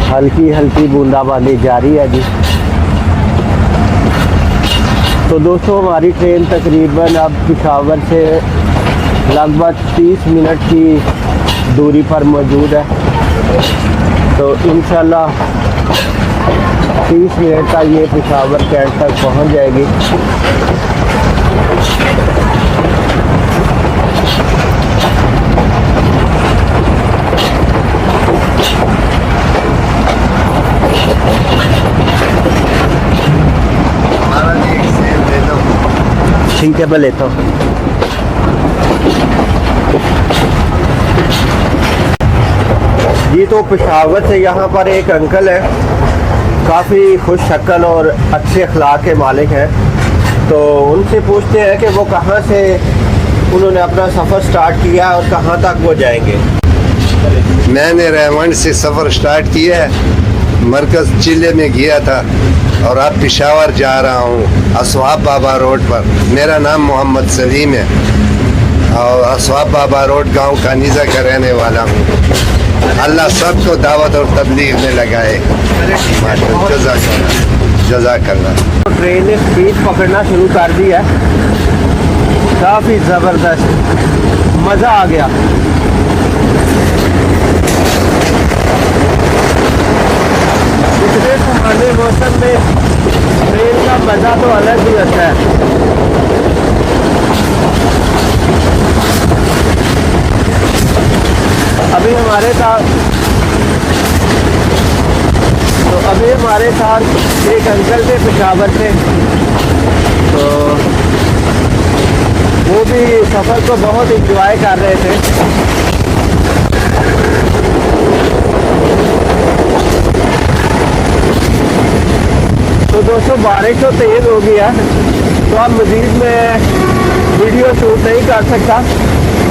Speaker 1: हल्की हल्की बूंदाबांदी जारी है जी। तो दोस्तों, हमारी ट्रेन तकरीबन अब पिशावर से लगभग 30 मिनट की दूरी पर मौजूद है। तो इंशाल्लाह 30 मिनट तक ये पिशावर कैंट तक पहुंच जाएगी।
Speaker 5: हमारा जी एक सेब ले लो।
Speaker 1: ठीक है, मैं लेता हूँ। जी, तो पेशावर से यहाँ पर एक अंकल है, काफ़ी खुश शक्ल और अच्छे अखलाक के मालिक हैं। तो उनसे पूछते हैं कि वो कहाँ से उन्होंने अपना सफ़र स्टार्ट किया और कहाँ तक वो जाएंगे।
Speaker 5: मैंने रेवंड से सफ़र स्टार्ट किया है, मरकज़ चिल्ले में गया था और अब पेशावर जा रहा हूँ असवाब बाबा रोड पर। मेरा नाम मोहम्मद सलीम है और असवाब बाबा रोड गांव कानीज़ा का रहने वाला हूँ। अल्लाह सबको दावत और तबलीग में लगाए। जज़ाकल्लाह।
Speaker 1: तो ट्रेन ने स्पीड पकड़ना शुरू कर दिया है, काफ़ी ज़बरदस्त, मज़ा आ गया। इतने सुहाने मौसम में ट्रेन का मज़ा तो अलग ही होता है। अभी हमारे साथ एक अंकल थे पेशावर से, तो वो भी सफ़र को बहुत इंजॉय कर रहे थे। तो दोस्तों, बारिश तो तेज़ हो गई है, तो अब मज़ीद में वीडियो शूट नहीं कर सकता।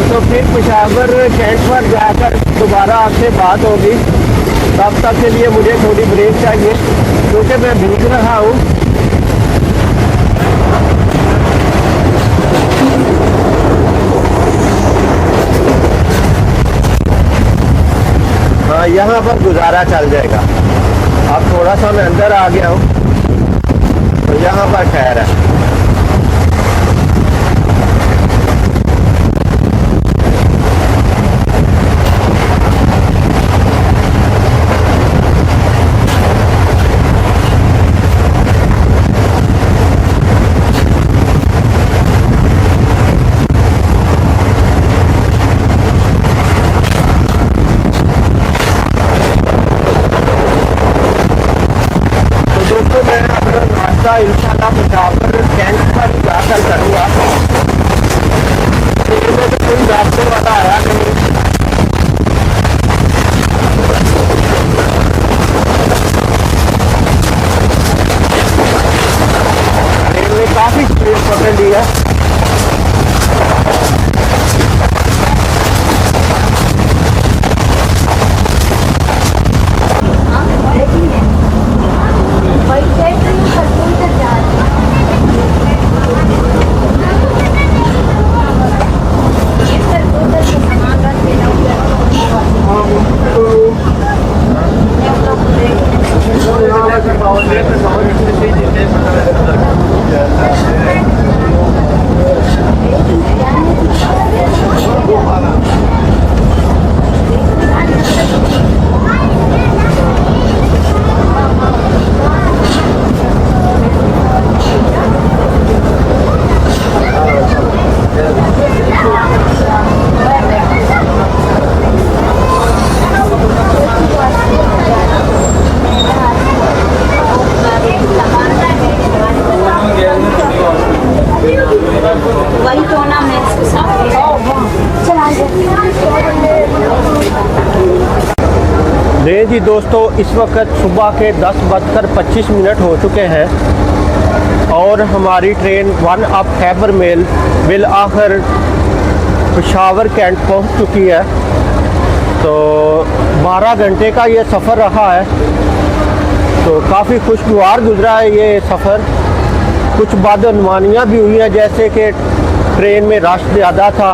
Speaker 1: तो फिर पेशावर कैंट पर जाकर दोबारा आपसे बात होगी। तब तक के लिए मुझे थोड़ी ब्रेक चाहिए क्योंकि मैं भीग रहा हूँ। हाँ, यहाँ पर गुजारा चल जाएगा। अब थोड़ा सा मैं अंदर आ गया हूँ, तो यहाँ पर खैर है। इंशाल्लाह पेशावर
Speaker 6: वही टोना में इसके साथ
Speaker 1: नहीं जी दोस्तों, इस वक्त सुबह के 10:25 हो चुके हैं और हमारी ट्रेन 1 अप खैबर मेल बिल आखिर पेशावर कैंट पहुंच चुकी है। तो 12 घंटे का ये सफ़र रहा है, तो काफ़ी खुशगवार गुजरा है ये सफ़र। कुछ बदअनवानियाँ भी हुई हैं, जैसे कि ट्रेन में रश ज़्यादा था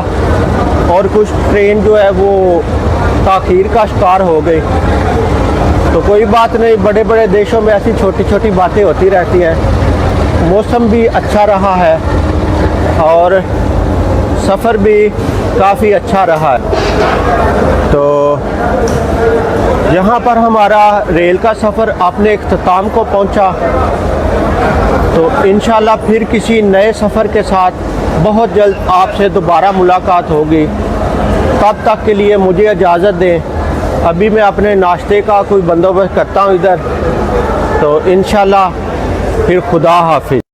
Speaker 1: और कुछ ट्रेन जो है वो ताख़ीर का शिकार हो गई। तो कोई बात नहीं, बड़े बड़े देशों में ऐसी छोटी छोटी बातें होती रहती हैं। मौसम भी अच्छा रहा है और सफ़र भी काफ़ी अच्छा रहा है। तो यहाँ पर हमारा रेल का सफ़र अपने इख्तिताम को पहुँचा। तो इंशाल्लाह फिर किसी नए सफ़र के साथ बहुत जल्द आपसे दोबारा मुलाकात होगी। तब तक के लिए मुझे इजाज़त दें। अभी मैं अपने नाश्ते का कोई बंदोबस्त करता हूँ इधर। तो इंशाल्लाह फिर खुदा हाफिज़।